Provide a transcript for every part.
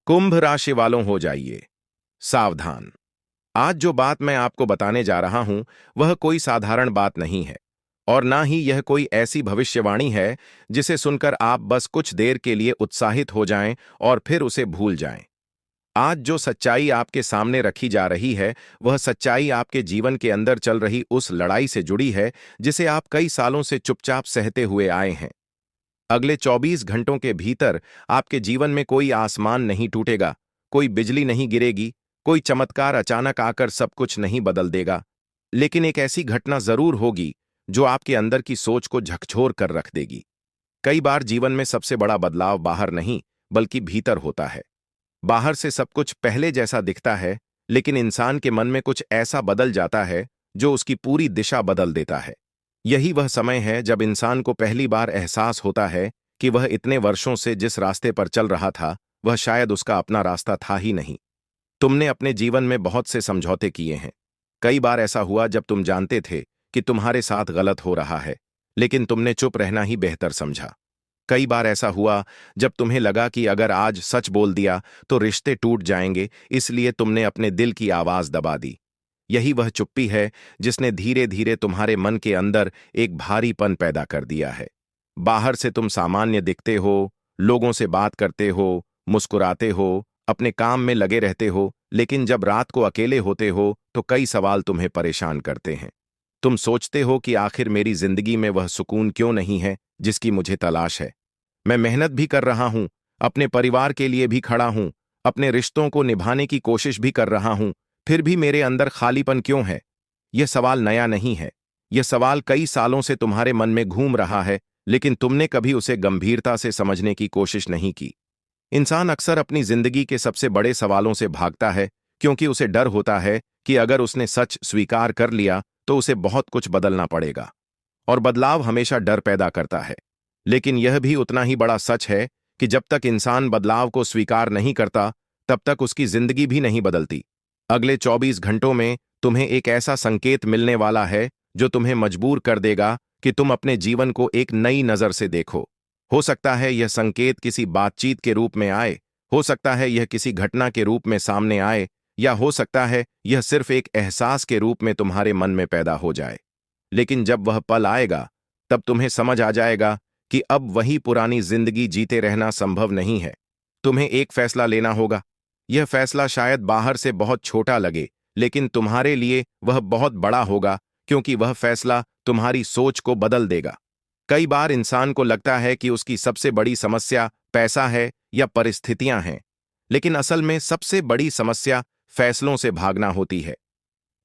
कुंभ राशि वालों हो जाइए सावधान। आज जो बात मैं आपको बताने जा रहा हूं वह कोई साधारण बात नहीं है और ना ही यह कोई ऐसी भविष्यवाणी है जिसे सुनकर आप बस कुछ देर के लिए उत्साहित हो जाएं और फिर उसे भूल जाएं। आज जो सच्चाई आपके सामने रखी जा रही है वह सच्चाई आपके जीवन के अंदर चल रही उस लड़ाई से जुड़ी है जिसे आप कई सालों से चुपचाप सहते हुए आए हैं। अगले 24 घंटों के भीतर आपके जीवन में कोई आसमान नहीं टूटेगा, कोई बिजली नहीं गिरेगी, कोई चमत्कार अचानक आकर सब कुछ नहीं बदल देगा। लेकिन एक ऐसी घटना जरूर होगी जो आपके अंदर की सोच को झकझोर कर रख देगी। कई बार जीवन में सबसे बड़ा बदलाव बाहर नहीं बल्कि भीतर होता है। बाहर से सब कुछ पहले जैसा दिखता है, लेकिन इंसान के मन में कुछ ऐसा बदल जाता है जो उसकी पूरी दिशा बदल देता है। यही वह समय है जब इंसान को पहली बार एहसास होता है कि वह इतने वर्षों से जिस रास्ते पर चल रहा था वह शायद उसका अपना रास्ता था ही नहीं। तुमने अपने जीवन में बहुत से समझौते किए हैं। कई बार ऐसा हुआ जब तुम जानते थे कि तुम्हारे साथ गलत हो रहा है, लेकिन तुमने चुप रहना ही बेहतर समझा। कई बार ऐसा हुआ जब तुम्हें लगा कि अगर आज सच बोल दिया तो रिश्ते टूट जाएंगे, इसलिए तुमने अपने दिल की आवाज दबा दी। यही वह चुप्पी है जिसने धीरे धीरे तुम्हारे मन के अंदर एक भारीपन पैदा कर दिया है। बाहर से तुम सामान्य दिखते हो, लोगों से बात करते हो, मुस्कुराते हो, अपने काम में लगे रहते हो, लेकिन जब रात को अकेले होते हो तो कई सवाल तुम्हें परेशान करते हैं। तुम सोचते हो कि आखिर मेरी जिंदगी में वह सुकून क्यों नहीं है जिसकी मुझे तलाश है। मैं मेहनत भी कर रहा हूं, अपने परिवार के लिए भी खड़ा हूं, अपने रिश्तों को निभाने की कोशिश भी कर रहा हूं, फिर भी मेरे अंदर खालीपन क्यों है। यह सवाल नया नहीं है। यह सवाल कई सालों से तुम्हारे मन में घूम रहा है, लेकिन तुमने कभी उसे गंभीरता से समझने की कोशिश नहीं की। इंसान अक्सर अपनी जिंदगी के सबसे बड़े सवालों से भागता है क्योंकि उसे डर होता है कि अगर उसने सच स्वीकार कर लिया तो उसे बहुत कुछ बदलना पड़ेगा। और बदलाव हमेशा डर पैदा करता है। लेकिन यह भी उतना ही बड़ा सच है कि जब तक इंसान बदलाव को स्वीकार नहीं करता तब तक उसकी जिंदगी भी नहीं बदलती। अगले 24 घंटों में तुम्हें एक ऐसा संकेत मिलने वाला है जो तुम्हें मजबूर कर देगा कि तुम अपने जीवन को एक नई नजर से देखो। हो सकता है यह संकेत किसी बातचीत के रूप में आए, हो सकता है यह किसी घटना के रूप में सामने आए, या हो सकता है यह सिर्फ एक एहसास के रूप में तुम्हारे मन में पैदा हो जाए। लेकिन जब वह पल आएगा तब तुम्हें समझ आ जाएगा कि अब वही पुरानी जिंदगी जीते रहना संभव नहीं है। तुम्हें एक फैसला लेना होगा। यह फैसला शायद बाहर से बहुत छोटा लगे, लेकिन तुम्हारे लिए वह बहुत बड़ा होगा क्योंकि वह फैसला तुम्हारी सोच को बदल देगा। कई बार इंसान को लगता है कि उसकी सबसे बड़ी समस्या पैसा है या परिस्थितियां हैं, लेकिन असल में सबसे बड़ी समस्या फैसलों से भागना होती है।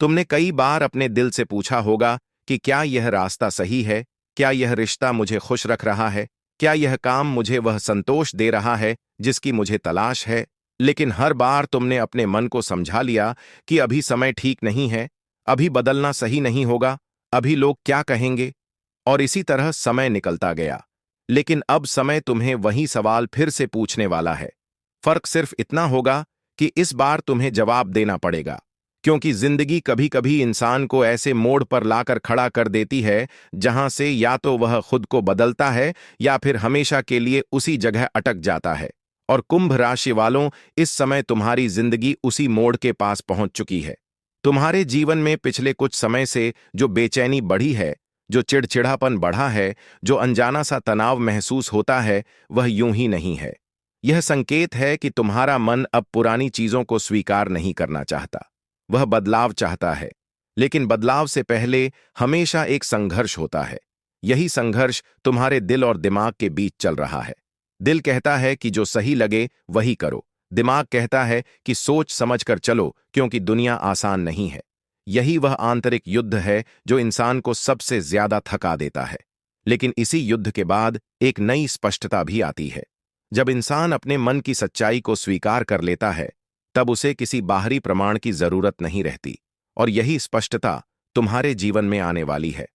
तुमने कई बार अपने दिल से पूछा होगा कि क्या यह रास्ता सही है, क्या यह रिश्ता मुझे खुश रख रहा है, क्या यह काम मुझे वह संतोष दे रहा है जिसकी मुझे तलाश है। लेकिन हर बार तुमने अपने मन को समझा लिया कि अभी समय ठीक नहीं है, अभी बदलना सही नहीं होगा, अभी लोग क्या कहेंगे, और इसी तरह समय निकलता गया। लेकिन अब समय तुम्हें वही सवाल फिर से पूछने वाला है। फर्क सिर्फ इतना होगा कि इस बार तुम्हें जवाब देना पड़ेगा, क्योंकि जिंदगी कभी कभी इंसान को ऐसे मोड़ पर लाकर खड़ा कर देती है जहां से या तो वह खुद को बदलता है या फिर हमेशा के लिए उसी जगह अटक जाता है। और कुंभ राशि वालों, इस समय तुम्हारी जिंदगी उसी मोड़ के पास पहुंच चुकी है। तुम्हारे जीवन में पिछले कुछ समय से जो बेचैनी बढ़ी है, जो चिड़चिड़ापन बढ़ा है, जो अनजाना सा तनाव महसूस होता है, वह यूं ही नहीं है। यह संकेत है कि तुम्हारा मन अब पुरानी चीजों को स्वीकार नहीं करना चाहता। वह बदलाव चाहता है, लेकिन बदलाव से पहले हमेशा एक संघर्ष होता है। यही संघर्ष तुम्हारे दिल और दिमाग के बीच चल रहा है। दिल कहता है कि जो सही लगे वही करो, दिमाग कहता है कि सोच समझ कर चलो क्योंकि दुनिया आसान नहीं है। यही वह आंतरिक युद्ध है जो इंसान को सबसे ज्यादा थका देता है। लेकिन इसी युद्ध के बाद एक नई स्पष्टता भी आती है। जब इंसान अपने मन की सच्चाई को स्वीकार कर लेता है तब उसे किसी बाहरी प्रमाण की जरूरत नहीं रहती, और यही स्पष्टता तुम्हारे जीवन में आने वाली है।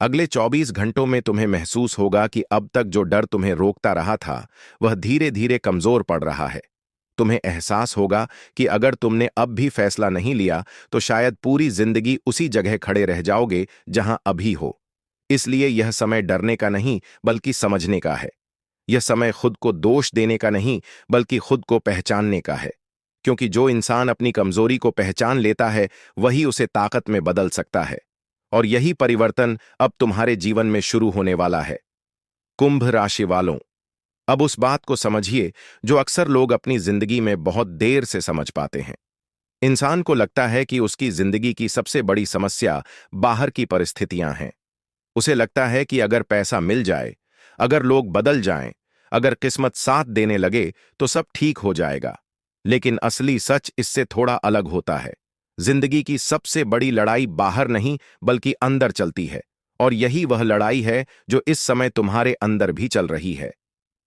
अगले 24 घंटों में तुम्हें महसूस होगा कि अब तक जो डर तुम्हें रोकता रहा था वह धीरे धीरे कमजोर पड़ रहा है। तुम्हें एहसास होगा कि अगर तुमने अब भी फैसला नहीं लिया तो शायद पूरी जिंदगी उसी जगह खड़े रह जाओगे जहां अभी हो। इसलिए यह समय डरने का नहीं बल्कि समझने का है। यह समय खुद को दोष देने का नहीं, बल्कि खुद को पहचानने का है, क्योंकि जो इंसान अपनी कमजोरी को पहचान लेता है वही उसे ताकत में बदल सकता है। और यही परिवर्तन अब तुम्हारे जीवन में शुरू होने वाला है। कुंभ राशि वालों, अब उस बात को समझिए जो अक्सर लोग अपनी जिंदगी में बहुत देर से समझ पाते हैं। इंसान को लगता है कि उसकी जिंदगी की सबसे बड़ी समस्या बाहर की परिस्थितियां हैं। उसे लगता है कि अगर पैसा मिल जाए, अगर लोग बदल जाएं, अगर किस्मत साथ देने लगे तो सब ठीक हो जाएगा। लेकिन असली सच इससे थोड़ा अलग होता है। जिंदगी की सबसे बड़ी लड़ाई बाहर नहीं बल्कि अंदर चलती है, और यही वह लड़ाई है जो इस समय तुम्हारे अंदर भी चल रही है।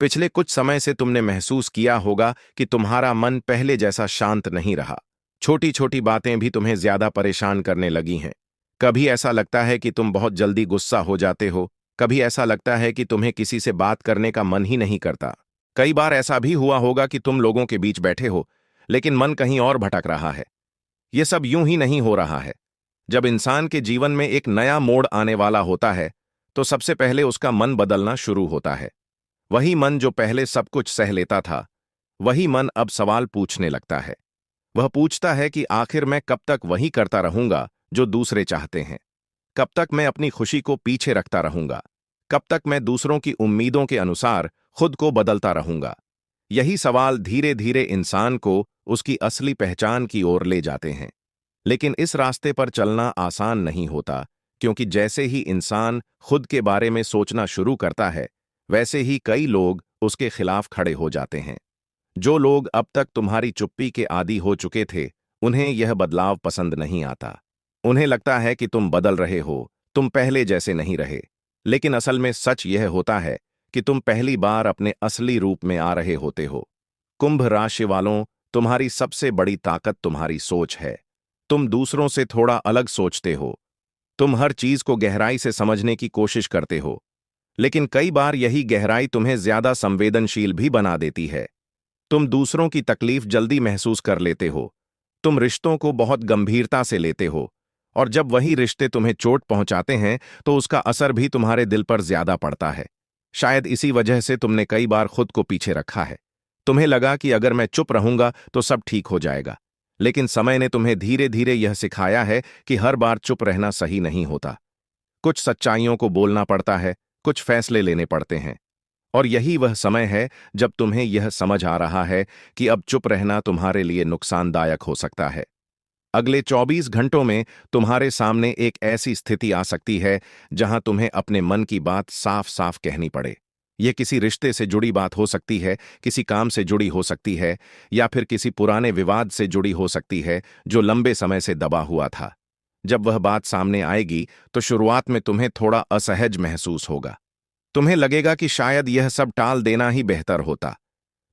पिछले कुछ समय से तुमने महसूस किया होगा कि तुम्हारा मन पहले जैसा शांत नहीं रहा। छोटी छोटी बातें भी तुम्हें ज्यादा परेशान करने लगी हैं। कभी ऐसा लगता है कि तुम बहुत जल्दी गुस्सा हो जाते हो, कभी ऐसा लगता है कि तुम्हें किसी से बात करने का मन ही नहीं करता। कई बार ऐसा भी हुआ होगा कि तुम लोगों के बीच बैठे हो, लेकिन मन कहीं और भटक रहा है। यह सब यूं ही नहीं हो रहा है। जब इंसान के जीवन में एक नया मोड़ आने वाला होता है, तो सबसे पहले उसका मन बदलना शुरू होता है। वही मन जो पहले सब कुछ सह लेता था, वही मन अब सवाल पूछने लगता है। वह पूछता है कि आखिर मैं कब तक वही करता रहूंगा जो दूसरे चाहते हैं? कब तक मैं अपनी खुशी को पीछे रखता रहूंगा? कब तक मैं दूसरों की उम्मीदों के अनुसार खुद को बदलता रहूंगा? यही सवाल धीरे धीरे इंसान को उसकी असली पहचान की ओर ले जाते हैं। लेकिन इस रास्ते पर चलना आसान नहीं होता, क्योंकि जैसे ही इंसान खुद के बारे में सोचना शुरू करता है, वैसे ही कई लोग उसके खिलाफ खड़े हो जाते हैं। जो लोग अब तक तुम्हारी चुप्पी के आदी हो चुके थे, उन्हें यह बदलाव पसंद नहीं आता। उन्हें लगता है कि तुम बदल रहे हो, तुम पहले जैसे नहीं रहे। लेकिन असल में सच यह होता है कि तुम पहली बार अपने असली रूप में आ रहे होते हो। कुंभ राशि वालों, तुम्हारी सबसे बड़ी ताकत तुम्हारी सोच है। तुम दूसरों से थोड़ा अलग सोचते हो। तुम हर चीज को गहराई से समझने की कोशिश करते हो, लेकिन कई बार यही गहराई तुम्हें ज्यादा संवेदनशील भी बना देती है। तुम दूसरों की तकलीफ जल्दी महसूस कर लेते हो। तुम रिश्तों को बहुत गंभीरता से लेते हो, और जब वही रिश्ते तुम्हें चोट पहुंचाते हैं तो उसका असर भी तुम्हारे दिल पर ज्यादा पड़ता है। शायद इसी वजह से तुमने कई बार खुद को पीछे रखा है। तुम्हें लगा कि अगर मैं चुप रहूंगा तो सब ठीक हो जाएगा। लेकिन समय ने तुम्हें धीरे धीरे यह सिखाया है कि हर बार चुप रहना सही नहीं होता। कुछ सच्चाइयों को बोलना पड़ता है, कुछ फैसले लेने पड़ते हैं। और यही वह समय है जब तुम्हें यह समझ आ रहा है कि अब चुप रहना तुम्हारे लिए नुकसानदायक हो सकता है। अगले 24 घंटों में तुम्हारे सामने एक ऐसी स्थिति आ सकती है जहां तुम्हें अपने मन की बात साफ साफ कहनी पड़े। यह किसी रिश्ते से जुड़ी बात हो सकती है, किसी काम से जुड़ी हो सकती है, या फिर किसी पुराने विवाद से जुड़ी हो सकती है जो लंबे समय से दबा हुआ था। जब वह बात सामने आएगी तो शुरुआत में तुम्हें थोड़ा असहज महसूस होगा। तुम्हें लगेगा कि शायद यह सब टाल देना ही बेहतर होता।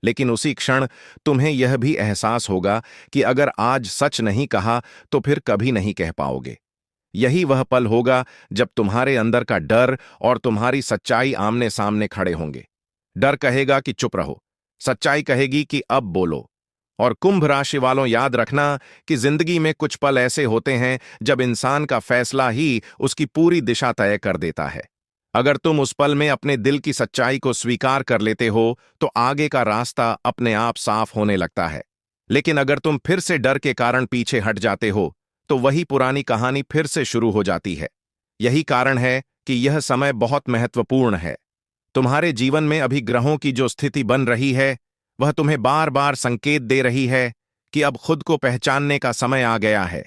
लेकिन उसी क्षण तुम्हें यह भी एहसास होगा कि अगर आज सच नहीं कहा तो फिर कभी नहीं कह पाओगे। यही वह पल होगा जब तुम्हारे अंदर का डर और तुम्हारी सच्चाई आमने सामने खड़े होंगे। डर कहेगा कि चुप रहो, सच्चाई कहेगी कि अब बोलो। और कुंभ राशि वालों, याद रखना कि जिंदगी में कुछ पल ऐसे होते हैं जब इंसान का फैसला ही उसकी पूरी दिशा तय कर देता है। अगर तुम उस पल में अपने दिल की सच्चाई को स्वीकार कर लेते हो तो आगे का रास्ता अपने आप साफ होने लगता है। लेकिन अगर तुम फिर से डर के कारण पीछे हट जाते हो तो वही पुरानी कहानी फिर से शुरू हो जाती है। यही कारण है कि यह समय बहुत महत्वपूर्ण है। तुम्हारे जीवन में अभी ग्रहों की जो स्थिति बन रही है, वह तुम्हें बार बार संकेत दे रही है कि अब खुद को पहचानने का समय आ गया है।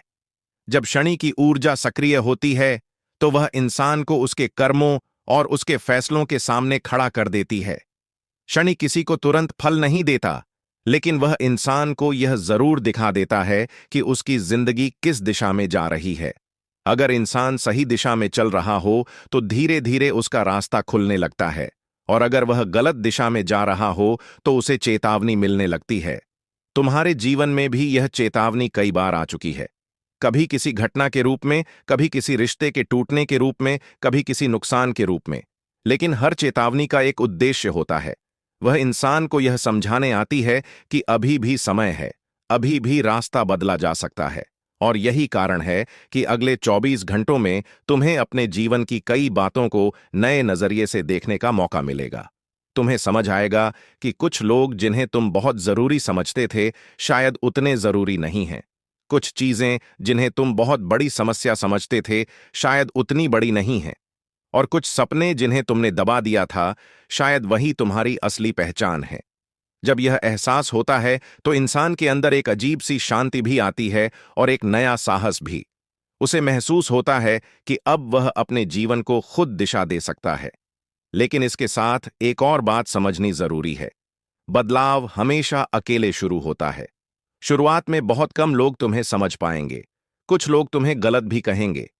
जब शनि की ऊर्जा सक्रिय होती है तो वह इंसान को उसके कर्मों और उसके फैसलों के सामने खड़ा कर देती है। शनि किसी को तुरंत फल नहीं देता, लेकिन वह इंसान को यह जरूर दिखा देता है कि उसकी जिंदगी किस दिशा में जा रही है। अगर इंसान सही दिशा में चल रहा हो तो धीरे धीरे उसका रास्ता खुलने लगता है, और अगर वह गलत दिशा में जा रहा हो तो उसे चेतावनी मिलने लगती है। तुम्हारे जीवन में भी यह चेतावनी कई बार आ चुकी है। कभी किसी घटना के रूप में, कभी किसी रिश्ते के टूटने के रूप में, कभी किसी नुकसान के रूप में। लेकिन हर चेतावनी का एक उद्देश्य होता है। वह इंसान को यह समझाने आती है कि अभी भी समय है, अभी भी रास्ता बदला जा सकता है। और यही कारण है कि अगले 24 घंटों में तुम्हें अपने जीवन की कई बातों को नए नजरिए से देखने का मौका मिलेगा। तुम्हें समझ आएगा कि कुछ लोग जिन्हें तुम बहुत जरूरी समझते थे शायद उतने जरूरी नहीं हैं। कुछ चीजें जिन्हें तुम बहुत बड़ी समस्या समझते थे शायद उतनी बड़ी नहीं हैं। और कुछ सपने जिन्हें तुमने दबा दिया था शायद वही तुम्हारी असली पहचान है। जब यह एहसास होता है तो इंसान के अंदर एक अजीब सी शांति भी आती है और एक नया साहस भी। उसे महसूस होता है कि अब वह अपने जीवन को खुद दिशा दे सकता है। लेकिन इसके साथ एक और बात समझनी जरूरी है। बदलाव हमेशा अकेले शुरू होता है। शुरुआत में बहुत कम लोग तुम्हें समझ पाएंगे। कुछ लोग तुम्हें गलत भी कहेंगे।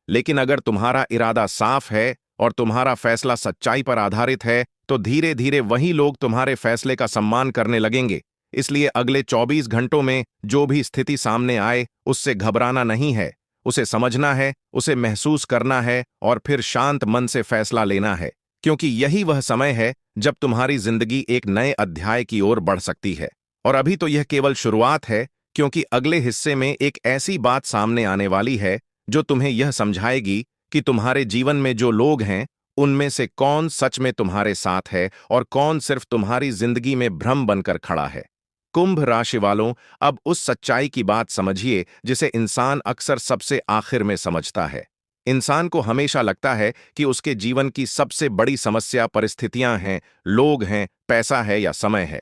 लेकिन अगर तुम्हारा इरादा साफ है और तुम्हारा फैसला सच्चाई पर आधारित है तो धीरे धीरे वही लोग तुम्हारे फैसले का सम्मान करने लगेंगे। इसलिए अगले 24 घंटों में जो भी स्थिति सामने आए उससे घबराना नहीं है। उसे समझना है, उसे महसूस करना है और फिर शांत मन से फैसला लेना है। क्योंकि यही वह समय है जब तुम्हारी जिंदगी एक नए अध्याय की ओर बढ़ सकती है। और अभी तो यह केवल शुरुआत है, क्योंकि अगले हिस्से में एक ऐसी बात सामने आने वाली है जो तुम्हें यह समझाएगी कि तुम्हारे जीवन में जो लोग हैं उनमें से कौन सच में तुम्हारे साथ है और कौन सिर्फ तुम्हारी जिंदगी में भ्रम बनकर खड़ा है। कुंभ राशि वालों, अब उस सच्चाई की बात समझिए जिसे इंसान अक्सर सबसे आखिर में समझता है। इंसान को हमेशा लगता है कि उसके जीवन की सबसे बड़ी समस्या परिस्थितियां हैं, लोग हैं, पैसा है या समय है।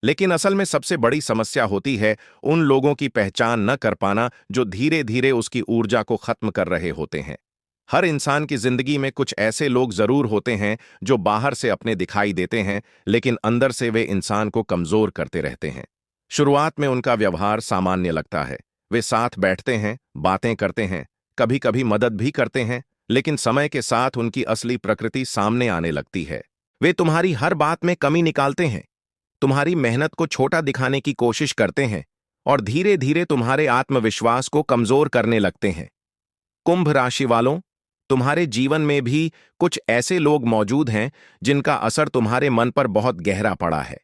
लेकिन असल में सबसे बड़ी समस्या होती है उन लोगों की पहचान न कर पाना जो धीरे धीरे उसकी ऊर्जा को खत्म कर रहे होते हैं। हर इंसान की जिंदगी में कुछ ऐसे लोग जरूर होते हैं जो बाहर से अपने दिखाई देते हैं, लेकिन अंदर से वे इंसान को कमजोर करते रहते हैं। शुरुआत में उनका व्यवहार सामान्य लगता है। वे साथ बैठते हैं, बातें करते हैं, कभी कभी मदद भी करते हैं, लेकिन समय के साथ उनकी असली प्रकृति सामने आने लगती है। वे तुम्हारी हर बात में कमी निकालते हैं, तुम्हारी मेहनत को छोटा दिखाने की कोशिश करते हैं और धीरे धीरे तुम्हारे आत्मविश्वास को कमजोर करने लगते हैं। कुंभ राशि वालों, तुम्हारे जीवन में भी कुछ ऐसे लोग मौजूद हैं जिनका असर तुम्हारे मन पर बहुत गहरा पड़ा है।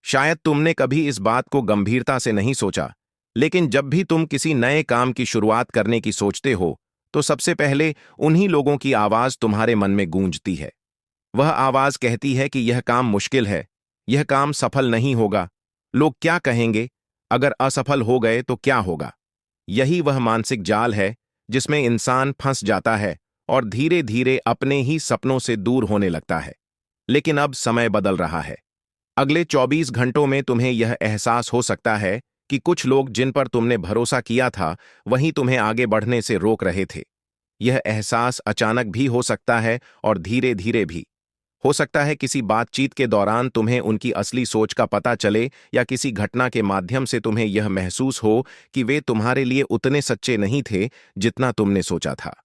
शायद तुमने कभी इस बात को गंभीरता से नहीं सोचा, लेकिन जब भी तुम किसी नए काम की शुरुआत करने की सोचते हो तो सबसे पहले उन्हीं लोगों की आवाज तुम्हारे मन में गूंजती है। वह आवाज कहती है कि यह काम मुश्किल है, यह काम सफल नहीं होगा, लोग क्या कहेंगे, अगर असफल हो गए तो क्या होगा। यही वह मानसिक जाल है जिसमें इंसान फंस जाता है और धीरे धीरे अपने ही सपनों से दूर होने लगता है। लेकिन अब समय बदल रहा है। अगले 24 घंटों में तुम्हें यह एहसास हो सकता है कि कुछ लोग जिन पर तुमने भरोसा किया था वहीं तुम्हें आगे बढ़ने से रोक रहे थे। यह एहसास अचानक भी हो सकता है और धीरे धीरे भी। हो सकता है किसी बातचीत के दौरान तुम्हें उनकी असली सोच का पता चले या किसी घटना के माध्यम से तुम्हें यह महसूस हो कि वे तुम्हारे लिए उतने सच्चे नहीं थे जितना तुमने सोचा था।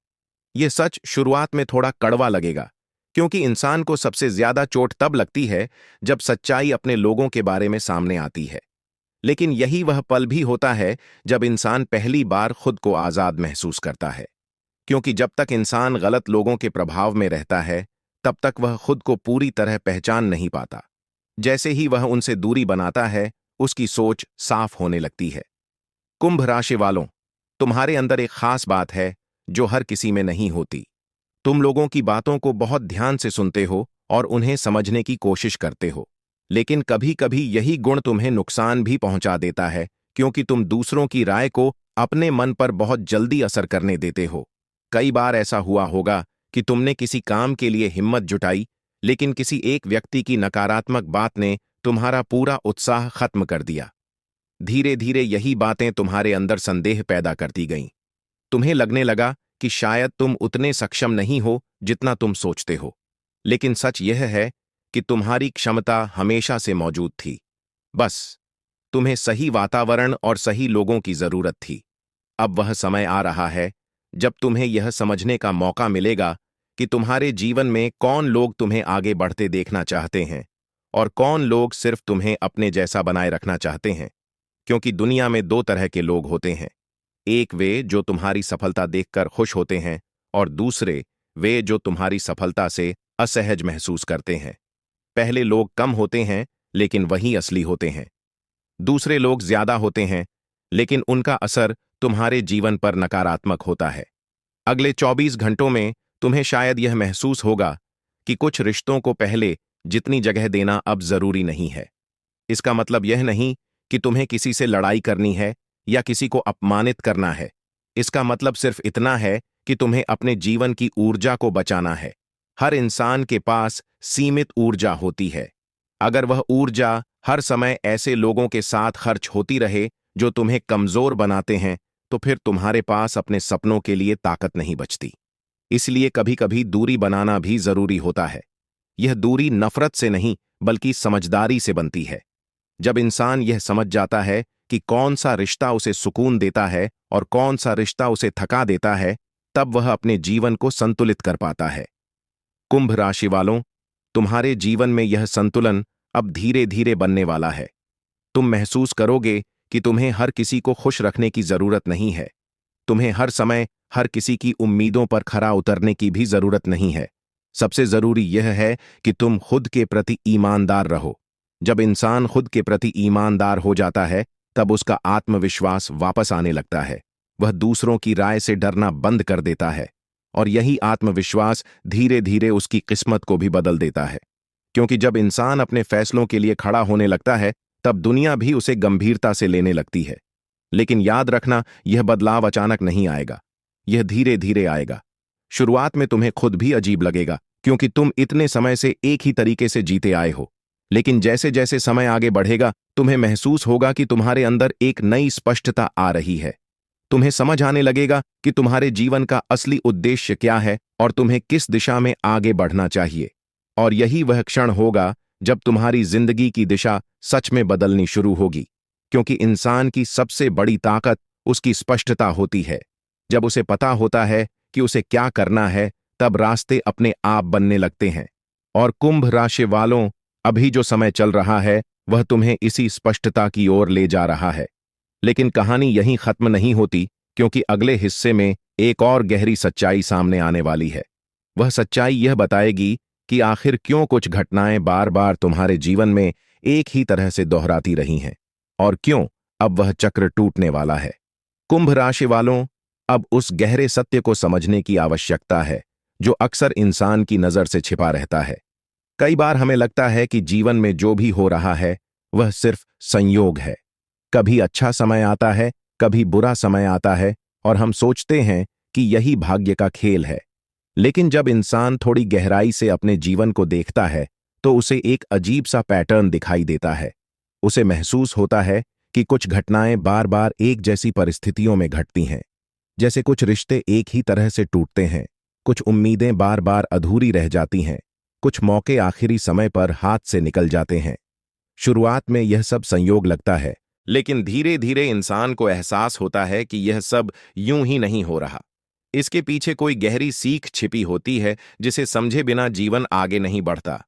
यह सच शुरुआत में थोड़ा कड़वा लगेगा, क्योंकि इंसान को सबसे ज्यादा चोट तब लगती है जब सच्चाई अपने लोगों के बारे में सामने आती है। लेकिन यही वह पल भी होता है जब इंसान पहली बार खुद को आजाद महसूस करता है। क्योंकि जब तक इंसान गलत लोगों के प्रभाव में रहता है तब तक वह खुद को पूरी तरह पहचान नहीं पाता। जैसे ही वह उनसे दूरी बनाता है उसकी सोच साफ होने लगती है। कुंभ राशि वालों, तुम्हारे अंदर एक खास बात है जो हर किसी में नहीं होती। तुम लोगों की बातों को बहुत ध्यान से सुनते हो और उन्हें समझने की कोशिश करते हो। लेकिन कभी कभी यही गुण तुम्हें नुकसान भी पहुंचा देता है, क्योंकि तुम दूसरों की राय को अपने मन पर बहुत जल्दी असर करने देते हो। कई बार ऐसा हुआ होगा कि तुमने किसी काम के लिए हिम्मत जुटाई, लेकिन किसी एक व्यक्ति की नकारात्मक बात ने तुम्हारा पूरा उत्साह खत्म कर दिया। धीरे धीरे यही बातें तुम्हारे अंदर संदेह पैदा करती गईं। तुम्हें लगने लगा कि शायद तुम उतने सक्षम नहीं हो जितना तुम सोचते हो। लेकिन सच यह है कि तुम्हारी क्षमता हमेशा से मौजूद थी। बस तुम्हें सही वातावरण और सही लोगों की जरूरत थी। अब वह समय आ रहा है जब तुम्हें यह समझने का मौका मिलेगा कि तुम्हारे जीवन में कौन लोग तुम्हें आगे बढ़ते देखना चाहते हैं और कौन लोग सिर्फ तुम्हें अपने जैसा बनाए रखना चाहते हैं। क्योंकि दुनिया में दो तरह के लोग होते हैं, एक वे जो तुम्हारी सफलता देखकर खुश होते हैं और दूसरे वे जो तुम्हारी सफलता से असहज महसूस करते हैं। पहले लोग कम होते हैं लेकिन वही असली होते हैं। दूसरे लोग ज्यादा होते हैं लेकिन उनका असर तुम्हारे जीवन पर नकारात्मक होता है। अगले 24 घंटों में तुम्हें शायद यह महसूस होगा कि कुछ रिश्तों को पहले जितनी जगह देना अब जरूरी नहीं है। इसका मतलब यह नहीं कि तुम्हें किसी से लड़ाई करनी है या किसी को अपमानित करना है। इसका मतलब सिर्फ इतना है कि तुम्हें अपने जीवन की ऊर्जा को बचाना है। हर इंसान के पास सीमित ऊर्जा होती है। अगर वह ऊर्जा हर समय ऐसे लोगों के साथ खर्च होती रहे जो तुम्हें कमजोर बनाते हैं, तो फिर तुम्हारे पास अपने सपनों के लिए ताकत नहीं बचती। इसलिए कभी कभी दूरी बनाना भी जरूरी होता है। यह दूरी नफरत से नहीं बल्कि समझदारी से बनती है। जब इंसान यह समझ जाता है कि कौन सा रिश्ता उसे सुकून देता है और कौन सा रिश्ता उसे थका देता है, तब वह अपने जीवन को संतुलित कर पाता है। कुंभ राशि वालों, तुम्हारे जीवन में यह संतुलन अब धीरे धीरे बनने वाला है। तुम महसूस करोगे कि तुम्हें हर किसी को खुश रखने की जरूरत नहीं है। तुम्हें हर समय हर किसी की उम्मीदों पर खरा उतरने की भी जरूरत नहीं है। सबसे जरूरी यह है कि तुम खुद के प्रति ईमानदार रहो। जब इंसान खुद के प्रति ईमानदार हो जाता है, तब उसका आत्मविश्वास वापस आने लगता है। वह दूसरों की राय से डरना बंद कर देता है, और यही आत्मविश्वास धीरे धीरे उसकी किस्मत को भी बदल देता है। क्योंकि जब इंसान अपने फैसलों के लिए खड़ा होने लगता है, तब दुनिया भी उसे गंभीरता से लेने लगती है। लेकिन याद रखना, यह बदलाव अचानक नहीं आएगा, यह धीरे धीरे आएगा। शुरुआत में तुम्हें खुद भी अजीब लगेगा, क्योंकि तुम इतने समय से एक ही तरीके से जीते आए हो। लेकिन जैसे जैसे समय आगे बढ़ेगा, तुम्हें महसूस होगा कि तुम्हारे अंदर एक नई स्पष्टता आ रही है। तुम्हें समझ आने लगेगा कि तुम्हारे जीवन का असली उद्देश्य क्या है और तुम्हें किस दिशा में आगे बढ़ना चाहिए। और यही वह क्षण होगा जब तुम्हारी जिंदगी की दिशा सच में बदलनी शुरू होगी। क्योंकि इंसान की सबसे बड़ी ताकत उसकी स्पष्टता होती है। जब उसे पता होता है कि उसे क्या करना है, तब रास्ते अपने आप बनने लगते हैं। और कुंभ राशि वालों, अभी जो समय चल रहा है वह तुम्हें इसी स्पष्टता की ओर ले जा रहा है। लेकिन कहानी यहीं खत्म नहीं होती, क्योंकि अगले हिस्से में एक और गहरी सच्चाई सामने आने वाली है। वह सच्चाई यह बताएगी कि आखिर क्यों कुछ घटनाएं बार बार तुम्हारे जीवन में एक ही तरह से दोहराती रही हैं, और क्यों अब वह चक्र टूटने वाला है। कुंभ राशि वालों, अब उस गहरे सत्य को समझने की आवश्यकता है जो अक्सर इंसान की नजर से छिपा रहता है। कई बार हमें लगता है कि जीवन में जो भी हो रहा है वह सिर्फ संयोग है। कभी अच्छा समय आता है, कभी बुरा समय आता है, और हम सोचते हैं कि यही भाग्य का खेल है। लेकिन जब इंसान थोड़ी गहराई से अपने जीवन को देखता है, तो उसे एक अजीब सा पैटर्न दिखाई देता है। उसे महसूस होता है कि कुछ घटनाएं बार बार एक जैसी परिस्थितियों में घटती हैं। जैसे कुछ रिश्ते एक ही तरह से टूटते हैं, कुछ उम्मीदें बार बार अधूरी रह जाती हैं, कुछ मौके आखिरी समय पर हाथ से निकल जाते हैं। शुरुआत में यह सब संयोग लगता है, लेकिन धीरे धीरे इंसान को एहसास होता है कि यह सब यूं ही नहीं हो रहा। इसके पीछे कोई गहरी सीख छिपी होती है जिसे समझे बिना जीवन आगे नहीं बढ़ता।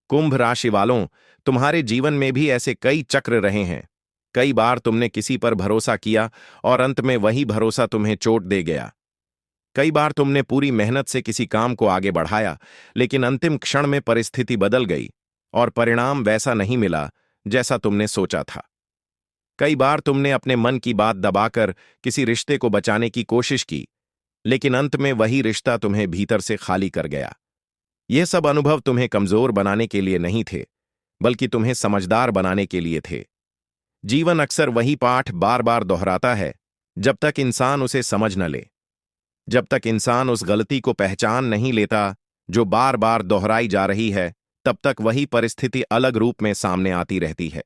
कुंभ राशि वालों, तुम्हारे जीवन में भी ऐसे कई चक्र रहे हैं। कई बार तुमने किसी पर भरोसा किया और अंत में वही भरोसा तुम्हें चोट दे गया। कई बार तुमने पूरी मेहनत से किसी काम को आगे बढ़ाया, लेकिन अंतिम क्षण में परिस्थिति बदल गई और परिणाम वैसा नहीं मिला जैसा तुमने सोचा था। कई बार तुमने अपने मन की बात दबाकर किसी रिश्ते को बचाने की कोशिश की, लेकिन अंत में वही रिश्ता तुम्हें भीतर से खाली कर गया। यह सब अनुभव तुम्हें कमजोर बनाने के लिए नहीं थे, बल्कि तुम्हें समझदार बनाने के लिए थे। जीवन अक्सर वही पाठ बार बार दोहराता है, जब तक इंसान उसे समझ न ले। जब तक इंसान उस गलती को पहचान नहीं लेता जो बार बार दोहराई जा रही है, तब तक वही परिस्थिति अलग रूप में सामने आती रहती है।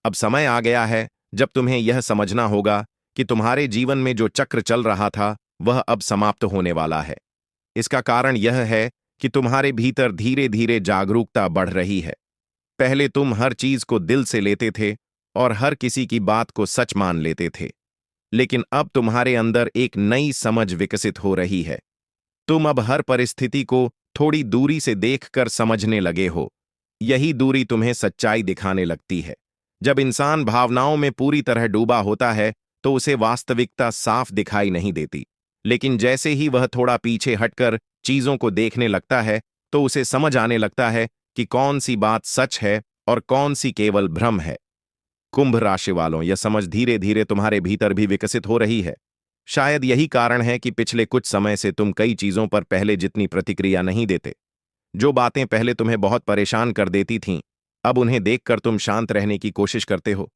अब समय आ गया है जब तुम्हें यह समझना होगा कि तुम्हारे जीवन में जो चक्र चल रहा था वह अब समाप्त होने वाला है। इसका कारण यह है कि तुम्हारे भीतर धीरे धीरे जागरूकता बढ़ रही है। पहले तुम हर चीज को दिल से लेते थे और हर किसी की बात को सच मान लेते थे, लेकिन अब तुम्हारे अंदर एक नई समझ विकसित हो रही है। तुम अब हर परिस्थिति को थोड़ी दूरी से देखकर समझने लगे हो। यही दूरी तुम्हें सच्चाई दिखाने लगती है। जब इंसान भावनाओं में पूरी तरह डूबा होता है तो उसे वास्तविकता साफ दिखाई नहीं देती, लेकिन जैसे ही वह थोड़ा पीछे हटकर चीजों को देखने लगता है तो उसे समझ आने लगता है कि कौन सी बात सच है और कौन सी केवल भ्रम है। कुंभ राशि वालों, यह समझ धीरे धीरे तुम्हारे भीतर भी विकसित हो रही है। शायद यही कारण है कि पिछले कुछ समय से तुम कई चीजों पर पहले जितनी प्रतिक्रिया नहीं देते। जो बातें पहले तुम्हें बहुत परेशान कर देती थीं, अब उन्हें देखकर तुम शांत रहने की कोशिश करते हो।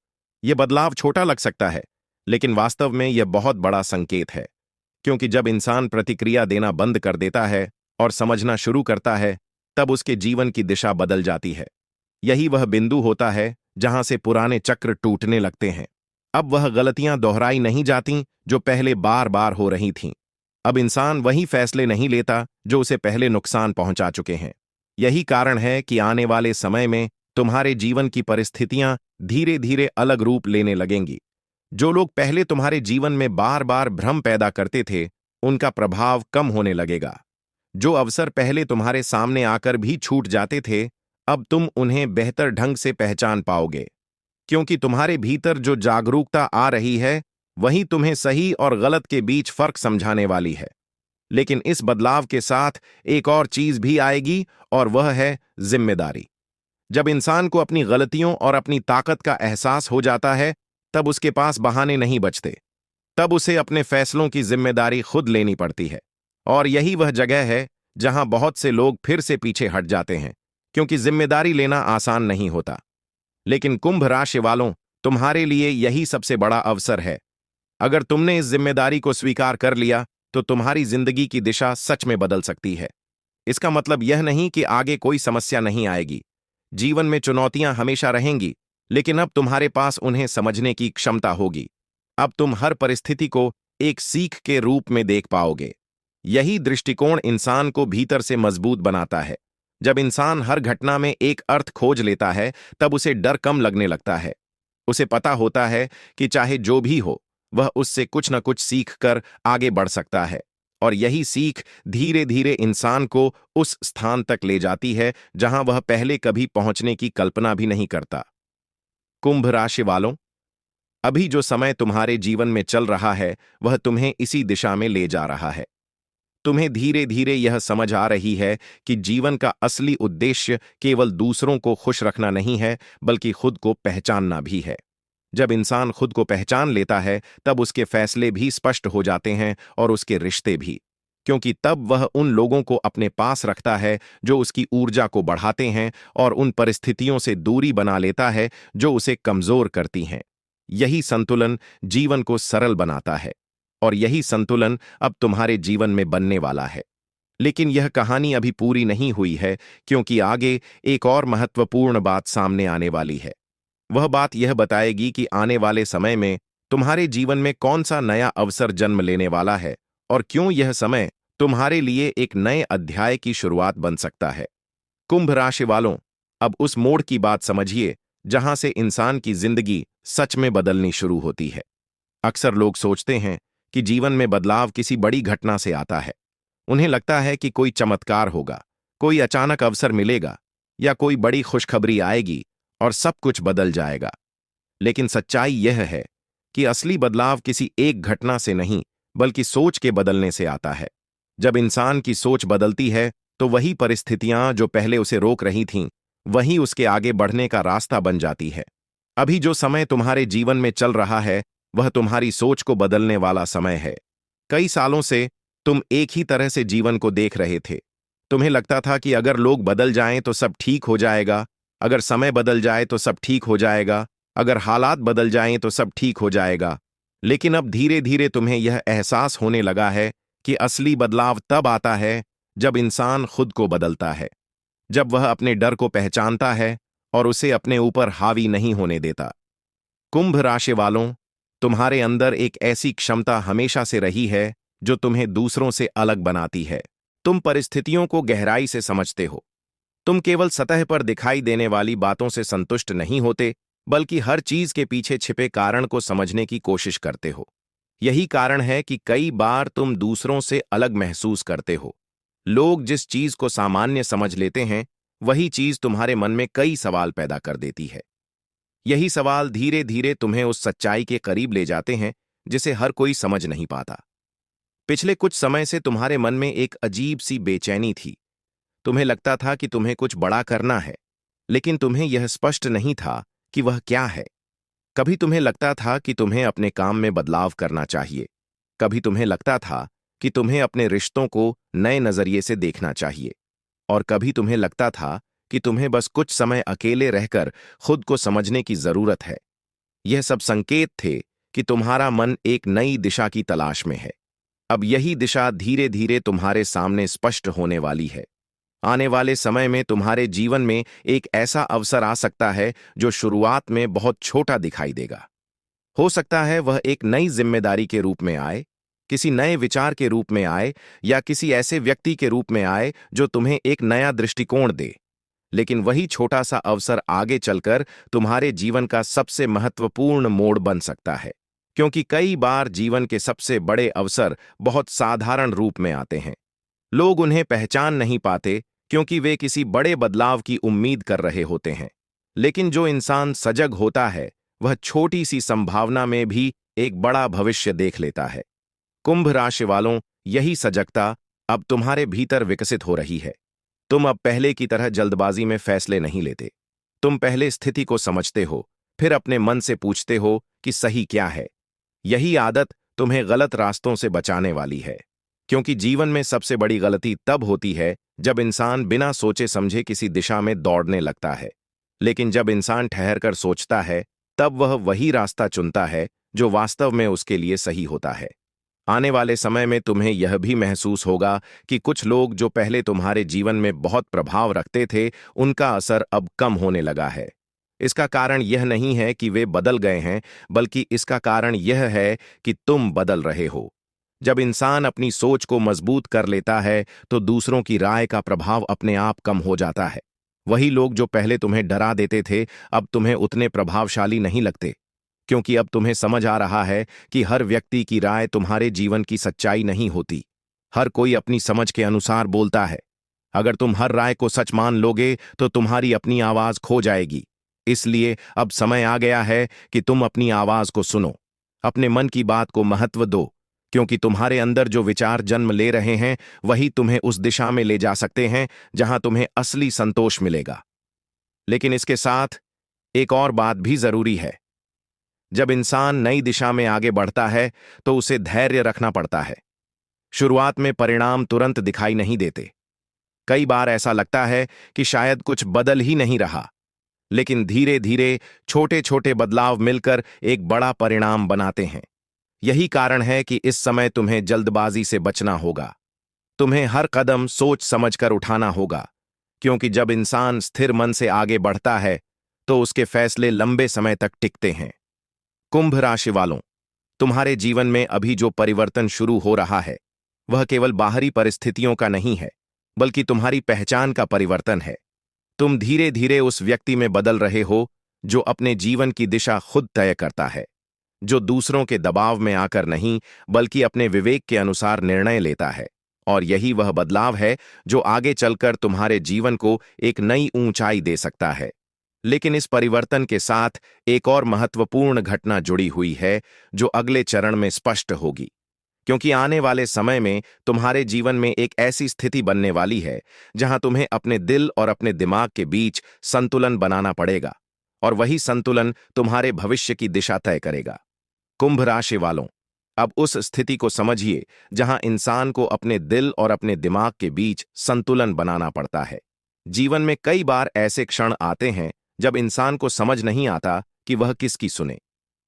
यह बदलाव छोटा लग सकता है, लेकिन वास्तव में यह बहुत बड़ा संकेत है, क्योंकि जब इंसान प्रतिक्रिया देना बंद कर देता है और समझना शुरू करता है, तब उसके जीवन की दिशा बदल जाती है। यही वह बिंदु होता है जहां से पुराने चक्र टूटने लगते हैं। अब वह गलतियां दोहराई नहीं जातीं जो पहले बार बार हो रही थीं। अब इंसान वही फैसले नहीं लेता जो उसे पहले नुकसान पहुंचा चुके हैं। यही कारण है कि आने वाले समय में तुम्हारे जीवन की परिस्थितियां धीरे धीरे अलग रूप लेने लगेंगी। जो लोग पहले तुम्हारे जीवन में बार बार भ्रम पैदा करते थे, उनका प्रभाव कम होने लगेगा। जो अवसर पहले तुम्हारे सामने आकर भी छूट जाते थे, अब तुम उन्हें बेहतर ढंग से पहचान पाओगे, क्योंकि तुम्हारे भीतर जो जागरूकता आ रही है, वही तुम्हें सही और गलत के बीच फर्क समझाने वाली है। लेकिन इस बदलाव के साथ एक और चीज भी आएगी, और वह है जिम्मेदारी। जब इंसान को अपनी गलतियों और अपनी ताकत का एहसास हो जाता है, तब उसके पास बहाने नहीं बचते। तब उसे अपने फैसलों की जिम्मेदारी खुद लेनी पड़ती है। और यही वह जगह है जहां बहुत से लोग फिर से पीछे हट जाते हैं, क्योंकि जिम्मेदारी लेना आसान नहीं होता। लेकिन कुंभ राशि वालों, तुम्हारे लिए यही सबसे बड़ा अवसर है। अगर तुमने इस जिम्मेदारी को स्वीकार कर लिया, तो तुम्हारी जिंदगी की दिशा सच में बदल सकती है। इसका मतलब यह नहीं कि आगे कोई समस्या नहीं आएगी। जीवन में चुनौतियां हमेशा रहेंगी, लेकिन अब तुम्हारे पास उन्हें समझने की क्षमता होगी। अब तुम हर परिस्थिति को एक सीख के रूप में देख पाओगे। यही दृष्टिकोण इंसान को भीतर से मजबूत बनाता है। जब इंसान हर घटना में एक अर्थ खोज लेता है, तब उसे डर कम लगने लगता है। उसे पता होता है कि चाहे जो भी हो, वह उससे कुछ न कुछ सीख कर आगे बढ़ सकता है। और यही सीख धीरे धीरे इंसान को उस स्थान तक ले जाती है जहां वह पहले कभी पहुंचने की कल्पना भी नहीं करता। कुंभ राशि वालों, अभी जो समय तुम्हारे जीवन में चल रहा है, वह तुम्हें इसी दिशा में ले जा रहा है। तुम्हें धीरे धीरे यह समझ आ रही है कि जीवन का असली उद्देश्य केवल दूसरों को खुश रखना नहीं है, बल्कि खुद को पहचानना भी है। जब इंसान खुद को पहचान लेता है, तब उसके फैसले भी स्पष्ट हो जाते हैं, और उसके रिश्ते भी, क्योंकि तब वह उन लोगों को अपने पास रखता है जो उसकी ऊर्जा को बढ़ाते हैं, और उन परिस्थितियों से दूरी बना लेता है जो उसे कमजोर करती हैं। यही संतुलन जीवन को सरल बनाता है, और यही संतुलन अब तुम्हारे जीवन में बनने वाला है। लेकिन यह कहानी अभी पूरी नहीं हुई है, क्योंकि आगे एक और महत्वपूर्ण बात सामने आने वाली है। वह बात यह बताएगी कि आने वाले समय में तुम्हारे जीवन में कौन सा नया अवसर जन्म लेने वाला है, और क्यों यह समय तुम्हारे लिए एक नए अध्याय की शुरुआत बन सकता है। कुंभ राशि वालों, अब उस मोड़ की बात समझिए जहां से इंसान की जिंदगी सच में बदलनी शुरू होती है। अक्सर लोग सोचते हैं कि जीवन में बदलाव किसी बड़ी घटना से आता है। उन्हें लगता है कि कोई चमत्कार होगा, कोई अचानक अवसर मिलेगा, या कोई बड़ी खुशखबरी आएगी और सब कुछ बदल जाएगा। लेकिन सच्चाई यह है कि असली बदलाव किसी एक घटना से नहीं, बल्कि सोच के बदलने से आता है। जब इंसान की सोच बदलती है, तो वही परिस्थितियां जो पहले उसे रोक रही थीं, वही उसके आगे बढ़ने का रास्ता बन जाती है। अभी जो समय तुम्हारे जीवन में चल रहा है, वह तुम्हारी सोच को बदलने वाला समय है। कई सालों से तुम एक ही तरह से जीवन को देख रहे थे। तुम्हें लगता था कि अगर लोग बदल जाएं तो सब ठीक हो जाएगा, अगर समय बदल जाए तो सब ठीक हो जाएगा, अगर हालात बदल जाएं तो सब ठीक हो जाएगा। लेकिन अब धीरे धीरे तुम्हें यह एहसास होने लगा है कि असली बदलाव तब आता है जब इंसान खुद को बदलता है, जब वह अपने डर को पहचानता है और उसे अपने ऊपर हावी नहीं होने देता। कुंभ राशि वालों, तुम्हारे अंदर एक ऐसी क्षमता हमेशा से रही है जो तुम्हें दूसरों से अलग बनाती है। तुम परिस्थितियों को गहराई से समझते हो। तुम केवल सतह पर दिखाई देने वाली बातों से संतुष्ट नहीं होते, बल्कि हर चीज के पीछे छिपे कारण को समझने की कोशिश करते हो। यही कारण है कि कई बार तुम दूसरों से अलग महसूस करते हो। लोग जिस चीज को सामान्य समझ लेते हैं, वही चीज तुम्हारे मन में कई सवाल पैदा कर देती है। यही सवाल धीरे धीरे तुम्हें उस सच्चाई के करीब ले जाते हैं जिसे हर कोई समझ नहीं पाता। पिछले कुछ समय से तुम्हारे मन में एक अजीब सी बेचैनी थी। तुम्हें लगता था कि तुम्हें कुछ बड़ा करना है, लेकिन तुम्हें यह स्पष्ट नहीं था कि वह क्या है। कभी तुम्हें लगता था कि तुम्हें अपने काम में बदलाव करना चाहिए, कभी तुम्हें लगता था कि तुम्हें अपने रिश्तों को नए नजरिए से देखना चाहिए, और कभी तुम्हें लगता था कि तुम्हें बस कुछ समय अकेले रहकर खुद को समझने की जरूरत है। यह सब संकेत थे कि तुम्हारा मन एक नई दिशा की तलाश में है। अब यही दिशा धीरे धीरे तुम्हारे सामने स्पष्ट होने वाली है। आने वाले समय में तुम्हारे जीवन में एक ऐसा अवसर आ सकता है जो शुरुआत में बहुत छोटा दिखाई देगा। हो सकता है वह एक नई जिम्मेदारी के रूप में आए, किसी नए विचार के रूप में आए, या किसी ऐसे व्यक्ति के रूप में आए जो तुम्हें एक नया दृष्टिकोण दे। लेकिन वही छोटा सा अवसर आगे चलकर तुम्हारे जीवन का सबसे महत्वपूर्ण मोड़ बन सकता है, क्योंकि कई बार जीवन के सबसे बड़े अवसर बहुत साधारण रूप में आते हैं। लोग उन्हें पहचान नहीं पाते क्योंकि वे किसी बड़े बदलाव की उम्मीद कर रहे होते हैं। लेकिन जो इंसान सजग होता है वह छोटी सी संभावना में भी एक बड़ा भविष्य देख लेता है। कुंभ राशि वालों, यही सजगता अब तुम्हारे भीतर विकसित हो रही है। तुम अब पहले की तरह जल्दबाजी में फैसले नहीं लेते। तुम पहले स्थिति को समझते हो, फिर अपने मन से पूछते हो कि सही क्या है। यही आदत तुम्हें गलत रास्तों से बचाने वाली है, क्योंकि जीवन में सबसे बड़ी गलती तब होती है जब इंसान बिना सोचे समझे किसी दिशा में दौड़ने लगता है। लेकिन जब इंसान ठहरकर सोचता है, तब वह वही रास्ता चुनता है जो वास्तव में उसके लिए सही होता है। आने वाले समय में तुम्हें यह भी महसूस होगा कि कुछ लोग जो पहले तुम्हारे जीवन में बहुत प्रभाव रखते थे, उनका असर अब कम होने लगा है। इसका कारण यह नहीं है कि वे बदल गए हैं, बल्कि इसका कारण यह है कि तुम बदल रहे हो। जब इंसान अपनी सोच को मजबूत कर लेता है, तो दूसरों की राय का प्रभाव अपने आप कम हो जाता है। वही लोग जो पहले तुम्हें डरा देते थे, अब तुम्हें उतने प्रभावशाली नहीं लगते, क्योंकि अब तुम्हें समझ आ रहा है कि हर व्यक्ति की राय तुम्हारे जीवन की सच्चाई नहीं होती। हर कोई अपनी समझ के अनुसार बोलता है। अगर तुम हर राय को सच मान लोगे तो तुम्हारी अपनी आवाज खो जाएगी। इसलिए अब समय आ गया है कि तुम अपनी आवाज को सुनो, अपने मन की बात को महत्व दो, क्योंकि तुम्हारे अंदर जो विचार जन्म ले रहे हैं वही तुम्हें उस दिशा में ले जा सकते हैं जहां तुम्हें असली संतोष मिलेगा। लेकिन इसके साथ एक और बात भी जरूरी है। जब इंसान नई दिशा में आगे बढ़ता है तो उसे धैर्य रखना पड़ता है। शुरुआत में परिणाम तुरंत दिखाई नहीं देते। कई बार ऐसा लगता है कि शायद कुछ बदल ही नहीं रहा, लेकिन धीरे धीरे छोटे छोटे बदलाव मिलकर एक बड़ा परिणाम बनाते हैं। यही कारण है कि इस समय तुम्हें जल्दबाजी से बचना होगा। तुम्हें हर कदम सोच समझकर उठाना होगा, क्योंकि जब इंसान स्थिर मन से आगे बढ़ता है तो उसके फैसले लंबे समय तक टिकते हैं। कुंभ राशि वालों, तुम्हारे जीवन में अभी जो परिवर्तन शुरू हो रहा है वह केवल बाहरी परिस्थितियों का नहीं है, बल्कि तुम्हारी पहचान का परिवर्तन है। तुम धीरे धीरे उस व्यक्ति में बदल रहे हो जो अपने जीवन की दिशा खुद तय करता है, जो दूसरों के दबाव में आकर नहीं बल्कि अपने विवेक के अनुसार निर्णय लेता है। और यही वह बदलाव है जो आगे चलकर तुम्हारे जीवन को एक नई ऊंचाई दे सकता है। लेकिन इस परिवर्तन के साथ एक और महत्वपूर्ण घटना जुड़ी हुई है जो अगले चरण में स्पष्ट होगी, क्योंकि आने वाले समय में तुम्हारे जीवन में एक ऐसी स्थिति बनने वाली है जहां तुम्हें अपने दिल और अपने दिमाग के बीच संतुलन बनाना पड़ेगा, और वही संतुलन तुम्हारे भविष्य की दिशा तय करेगा। कुंभ राशि वालों, अब उस स्थिति को समझिए जहां इंसान को अपने दिल और अपने दिमाग के बीच संतुलन बनाना पड़ता है। जीवन में कई बार ऐसे क्षण आते हैं जब इंसान को समझ नहीं आता कि वह किसकी सुने।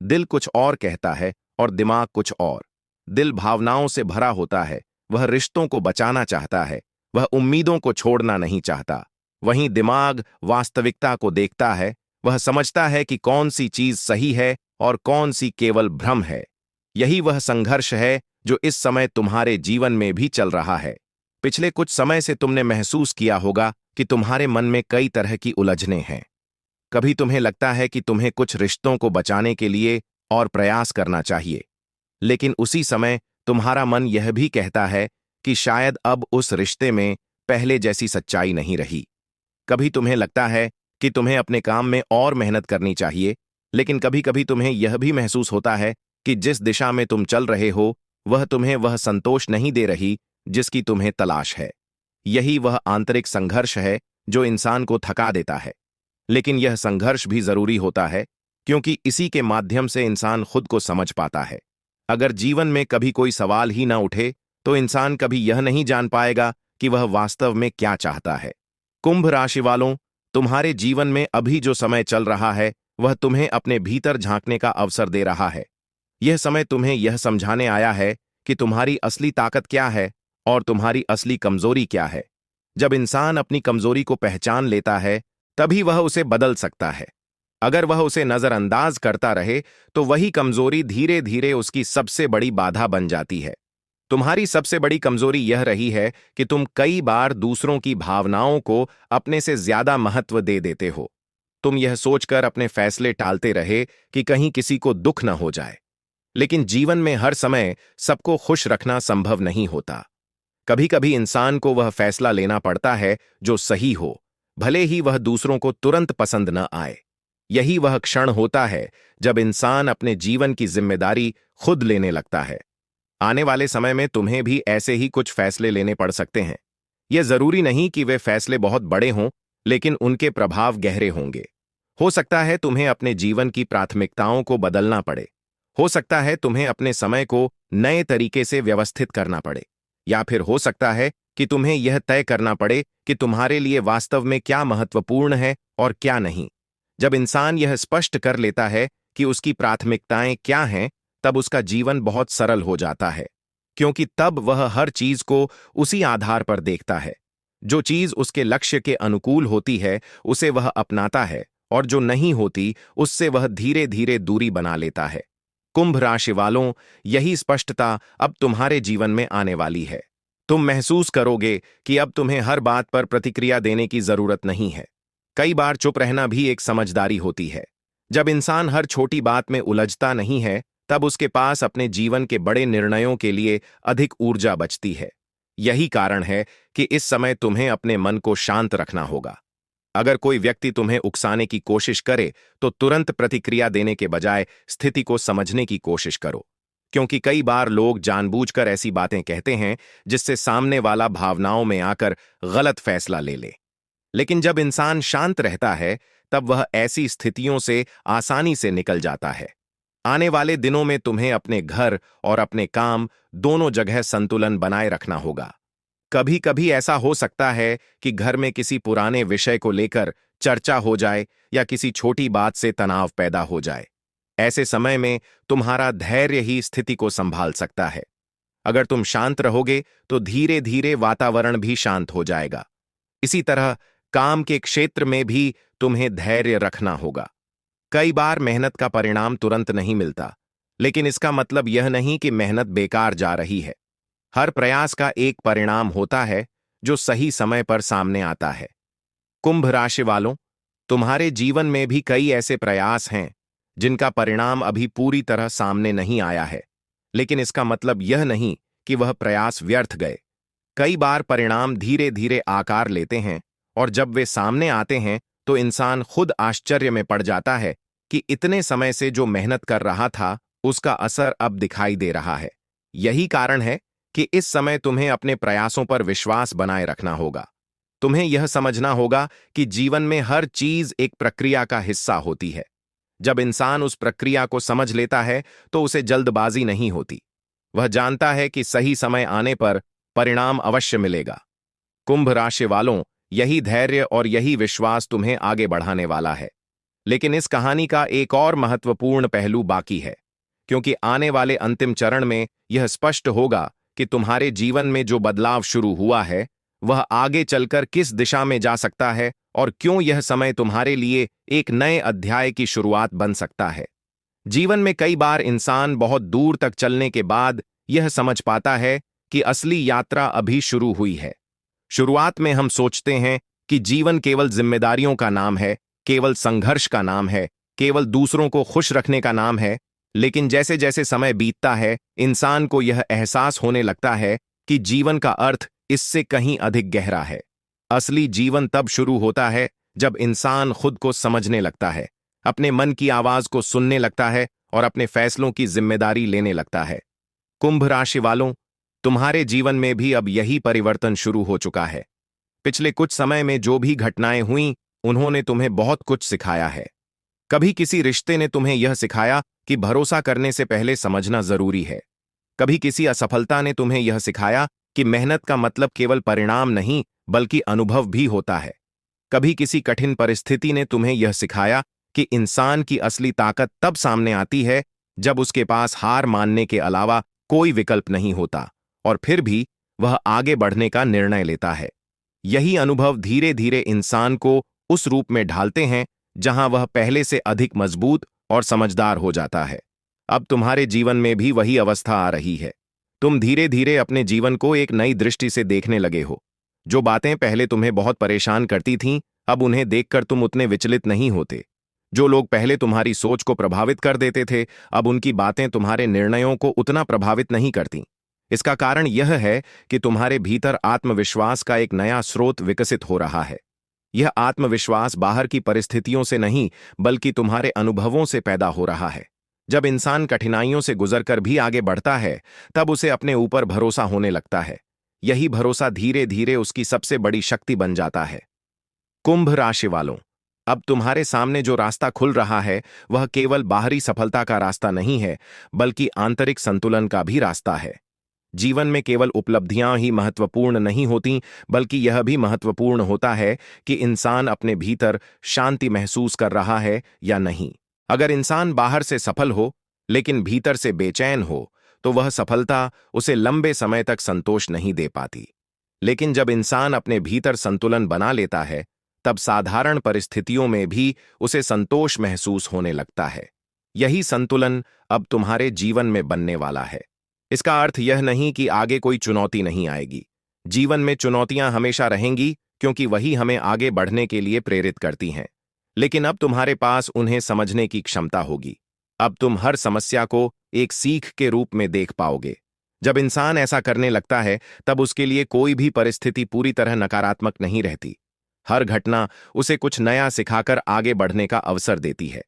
दिल कुछ और कहता है और दिमाग कुछ और। दिल भावनाओं से भरा होता है, वह रिश्तों को बचाना चाहता है, वह उम्मीदों को छोड़ना नहीं चाहता। वहीं दिमाग वास्तविकता को देखता है, वह समझता है कि कौन सी चीज सही है और कौन सी केवल भ्रम है। यही वह संघर्ष है जो इस समय तुम्हारे जीवन में भी चल रहा है। पिछले कुछ समय से तुमने महसूस किया होगा कि तुम्हारे मन में कई तरह की उलझनें हैं। कभी तुम्हें लगता है कि तुम्हें कुछ रिश्तों को बचाने के लिए और प्रयास करना चाहिए, लेकिन उसी समय तुम्हारा मन यह भी कहता है कि शायद अब उस रिश्ते में पहले जैसी सच्चाई नहीं रही। कभी तुम्हें लगता है कि तुम्हें अपने काम में और मेहनत करनी चाहिए, लेकिन कभी कभी तुम्हें यह भी महसूस होता है कि जिस दिशा में तुम चल रहे हो वह तुम्हें वह संतोष नहीं दे रही जिसकी तुम्हें तलाश है। यही वह आंतरिक संघर्ष है जो इंसान को थका देता है। लेकिन यह संघर्ष भी जरूरी होता है, क्योंकि इसी के माध्यम से इंसान खुद को समझ पाता है। अगर जीवन में कभी कोई सवाल ही ना उठे तो इंसान कभी यह नहीं जान पाएगा कि वह वास्तव में क्या चाहता है। कुंभ राशि वालों, तुम्हारे जीवन में अभी जो समय चल रहा है वह तुम्हें अपने भीतर झांकने का अवसर दे रहा है। यह समय तुम्हें यह समझाने आया है कि तुम्हारी असली ताकत क्या है और तुम्हारी असली कमजोरी क्या है। जब इंसान अपनी कमजोरी को पहचान लेता है तभी वह उसे बदल सकता है। अगर वह उसे नजरअंदाज करता रहे तो वही कमजोरी धीरे धीरे उसकी सबसे बड़ी बाधा बन जाती है। तुम्हारी सबसे बड़ी कमजोरी यह रही है कि तुम कई बार दूसरों की भावनाओं को अपने से ज्यादा महत्व दे देते हो। तुम यह सोचकर अपने फैसले टालते रहे कि कहीं किसी को दुख न हो जाए। लेकिन जीवन में हर समय सबको खुश रखना संभव नहीं होता। कभी कभी इंसान को वह फैसला लेना पड़ता है जो सही हो, भले ही वह दूसरों को तुरंत पसंद न आए। यही वह क्षण होता है जब इंसान अपने जीवन की जिम्मेदारी खुद लेने लगता है। आने वाले समय में तुम्हें भी ऐसे ही कुछ फैसले लेने पड़ सकते हैं। यह जरूरी नहीं कि वे फैसले बहुत बड़े हों, लेकिन उनके प्रभाव गहरे होंगे। हो सकता है तुम्हें अपने जीवन की प्राथमिकताओं को बदलना पड़े। हो सकता है तुम्हें अपने समय को नए तरीके से व्यवस्थित करना पड़े। या फिर हो सकता है कि तुम्हें यह तय करना पड़े कि तुम्हारे लिए वास्तव में क्या महत्वपूर्ण है और क्या नहीं। जब इंसान यह स्पष्ट कर लेता है कि उसकी प्राथमिकताएं क्या हैं, तब उसका जीवन बहुत सरल हो जाता है, क्योंकि तब वह हर चीज को उसी आधार पर देखता है। जो चीज उसके लक्ष्य के अनुकूल होती है उसे वह अपनाता है, और जो नहीं होती उससे वह धीरे धीरे दूरी बना लेता है। कुंभ राशि वालों, यही स्पष्टता अब तुम्हारे जीवन में आने वाली है। तुम महसूस करोगे कि अब तुम्हें हर बात पर प्रतिक्रिया देने की जरूरत नहीं है। कई बार चुप रहना भी एक समझदारी होती है। जब इंसान हर छोटी बात में उलझता नहीं है, तब उसके पास अपने जीवन के बड़े निर्णयों के लिए अधिक ऊर्जा बचती है। यही कारण है कि इस समय तुम्हें अपने मन को शांत रखना होगा। अगर कोई व्यक्ति तुम्हें उकसाने की कोशिश करे तो तुरंत प्रतिक्रिया देने के बजाय स्थिति को समझने की कोशिश करो, क्योंकि कई बार लोग जानबूझकर ऐसी बातें कहते हैं जिससे सामने वाला भावनाओं में आकर गलत फैसला ले ले। लेकिन जब इंसान शांत रहता है तब वह ऐसी स्थितियों से आसानी से निकल जाता है। आने वाले दिनों में तुम्हें अपने घर और अपने काम दोनों जगह संतुलन बनाए रखना होगा। कभी कभी ऐसा हो सकता है कि घर में किसी पुराने विषय को लेकर चर्चा हो जाए या किसी छोटी बात से तनाव पैदा हो जाए। ऐसे समय में तुम्हारा धैर्य ही स्थिति को संभाल सकता है। अगर तुम शांत रहोगे तो धीरे धीरे वातावरण भी शांत हो जाएगा। इसी तरह काम के क्षेत्र में भी तुम्हें धैर्य रखना होगा। कई बार मेहनत का परिणाम तुरंत नहीं मिलता, लेकिन इसका मतलब यह नहीं कि मेहनत बेकार जा रही है। हर प्रयास का एक परिणाम होता है जो सही समय पर सामने आता है। कुंभ राशि वालों, तुम्हारे जीवन में भी कई ऐसे प्रयास हैं जिनका परिणाम अभी पूरी तरह सामने नहीं आया है, लेकिन इसका मतलब यह नहीं कि वह प्रयास व्यर्थ गए। कई बार परिणाम धीरे धीरे आकार लेते हैं, और जब वे सामने आते हैं तो इंसान खुद आश्चर्य में पड़ जाता है कि इतने समय से जो मेहनत कर रहा था उसका असर अब दिखाई दे रहा है। यही कारण है कि इस समय तुम्हें अपने प्रयासों पर विश्वास बनाए रखना होगा। तुम्हें यह समझना होगा कि जीवन में हर चीज एक प्रक्रिया का हिस्सा होती है। जब इंसान उस प्रक्रिया को समझ लेता है तो उसे जल्दबाजी नहीं होती। वह जानता है कि सही समय आने पर परिणाम अवश्य मिलेगा। कुंभ राशि वालों, यही धैर्य और यही विश्वास तुम्हें आगे बढ़ाने वाला है। लेकिन इस कहानी का एक और महत्वपूर्ण पहलू बाकी है, क्योंकि आने वाले अंतिम चरण में यह स्पष्ट होगा कि तुम्हारे जीवन में जो बदलाव शुरू हुआ है वह आगे चलकर किस दिशा में जा सकता है, और क्यों यह समय तुम्हारे लिए एक नए अध्याय की शुरुआत बन सकता है। जीवन में कई बार इंसान बहुत दूर तक चलने के बाद यह समझ पाता है कि असली यात्रा अभी शुरू हुई है। शुरुआत में हम सोचते हैं कि जीवन केवल जिम्मेदारियों का नाम है, केवल संघर्ष का नाम है, केवल दूसरों को खुश रखने का नाम है। लेकिन जैसे जैसे समय बीतता है इंसान को यह एहसास होने लगता है कि जीवन का अर्थ इससे कहीं अधिक गहरा है। असली जीवन तब शुरू होता है जब इंसान खुद को समझने लगता है, अपने मन की आवाज को सुनने लगता है और अपने फैसलों की जिम्मेदारी लेने लगता है। कुंभ राशि वालों, तुम्हारे जीवन में भी अब यही परिवर्तन शुरू हो चुका है। पिछले कुछ समय में जो भी घटनाएं हुईं उन्होंने तुम्हें बहुत कुछ सिखाया है। कभी किसी रिश्ते ने तुम्हें यह सिखाया कि भरोसा करने से पहले समझना जरूरी है। कभी किसी असफलता ने तुम्हें यह सिखाया कि मेहनत का मतलब केवल परिणाम नहीं बल्कि अनुभव भी होता है। कभी किसी कठिन परिस्थिति ने तुम्हें यह सिखाया कि इंसान की असली ताकत तब सामने आती है जब उसके पास हार मानने के अलावा कोई विकल्प नहीं होता, और फिर भी वह आगे बढ़ने का निर्णय लेता है। यही अनुभव धीरे धीरे इंसान को उस रूप में ढालते हैं जहां वह पहले से अधिक मजबूत और समझदार हो जाता है। अब तुम्हारे जीवन में भी वही अवस्था आ रही है। तुम धीरे धीरे अपने जीवन को एक नई दृष्टि से देखने लगे हो। जो बातें पहले तुम्हें बहुत परेशान करती थीं, अब उन्हें देखकर तुम उतने विचलित नहीं होते। जो लोग पहले तुम्हारी सोच को प्रभावित कर देते थे, अब उनकी बातें तुम्हारे निर्णयों को उतना प्रभावित नहीं करती। इसका कारण यह है कि तुम्हारे भीतर आत्मविश्वास का एक नया स्रोत विकसित हो रहा है। यह आत्मविश्वास बाहर की परिस्थितियों से नहीं बल्कि तुम्हारे अनुभवों से पैदा हो रहा है। जब इंसान कठिनाइयों से गुजरकर भी आगे बढ़ता है, तब उसे अपने ऊपर भरोसा होने लगता है। यही भरोसा धीरे धीरे उसकी सबसे बड़ी शक्ति बन जाता है। कुंभ राशि वालों, अब तुम्हारे सामने जो रास्ता खुल रहा है वह केवल बाहरी सफलता का रास्ता नहीं है बल्कि आंतरिक संतुलन का भी रास्ता है। जीवन में केवल उपलब्धियां ही महत्वपूर्ण नहीं होती बल्कि यह भी महत्वपूर्ण होता है कि इंसान अपने भीतर शांति महसूस कर रहा है या नहीं। अगर इंसान बाहर से सफल हो लेकिन भीतर से बेचैन हो तो वह सफलता उसे लंबे समय तक संतोष नहीं दे पाती। लेकिन जब इंसान अपने भीतर संतुलन बना लेता है, तब साधारण परिस्थितियों में भी उसे संतोष महसूस होने लगता है। यही संतुलन अब तुम्हारे जीवन में बनने वाला है। इसका अर्थ यह नहीं कि आगे कोई चुनौती नहीं आएगी। जीवन में चुनौतियां हमेशा रहेंगी क्योंकि वही हमें आगे बढ़ने के लिए प्रेरित करती हैं। लेकिन अब तुम्हारे पास उन्हें समझने की क्षमता होगी। अब तुम हर समस्या को एक सीख के रूप में देख पाओगे। जब इंसान ऐसा करने लगता है, तब उसके लिए कोई भी परिस्थिति पूरी तरह नकारात्मक नहीं रहती। हर घटना उसे कुछ नया सिखाकर आगे बढ़ने का अवसर देती है।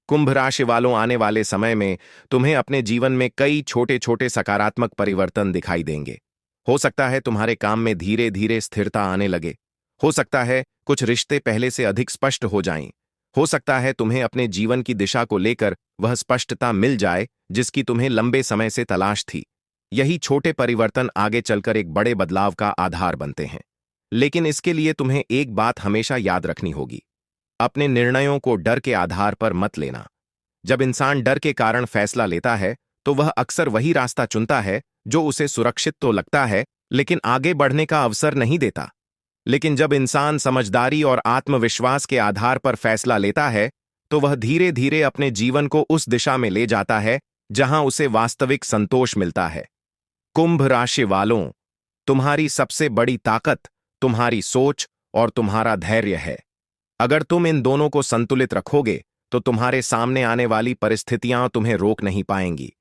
कुंभ राशि वालों, आने वाले समय में तुम्हें अपने जीवन में कई छोटे छोटे सकारात्मक परिवर्तन दिखाई देंगे। हो सकता है तुम्हारे काम में धीरे धीरे स्थिरता आने लगे। हो सकता है कुछ रिश्ते पहले से अधिक स्पष्ट हो जाएं। हो सकता है तुम्हें अपने जीवन की दिशा को लेकर वह स्पष्टता मिल जाए जिसकी तुम्हें लंबे समय से तलाश थी। यही छोटे परिवर्तन आगे चलकर एक बड़े बदलाव का आधार बनते हैं। लेकिन इसके लिए तुम्हें एक बात हमेशा याद रखनी होगी। अपने निर्णयों को डर के आधार पर मत लेना। जब इंसान डर के कारण फैसला लेता है, तो वह अक्सर वही रास्ता चुनता है जो उसे सुरक्षित तो लगता है लेकिन आगे बढ़ने का अवसर नहीं देता। लेकिन जब इंसान समझदारी और आत्मविश्वास के आधार पर फैसला लेता है, तो वह धीरे धीरे अपने जीवन को उस दिशा में ले जाता है जहां उसे वास्तविक संतोष मिलता है। कुंभ राशि वालों, तुम्हारी सबसे बड़ी ताकत तुम्हारी सोच और तुम्हारा धैर्य है। अगर तुम इन दोनों को संतुलित रखोगे तो तुम्हारे सामने आने वाली परिस्थितियां तुम्हें रोक नहीं पाएंगी।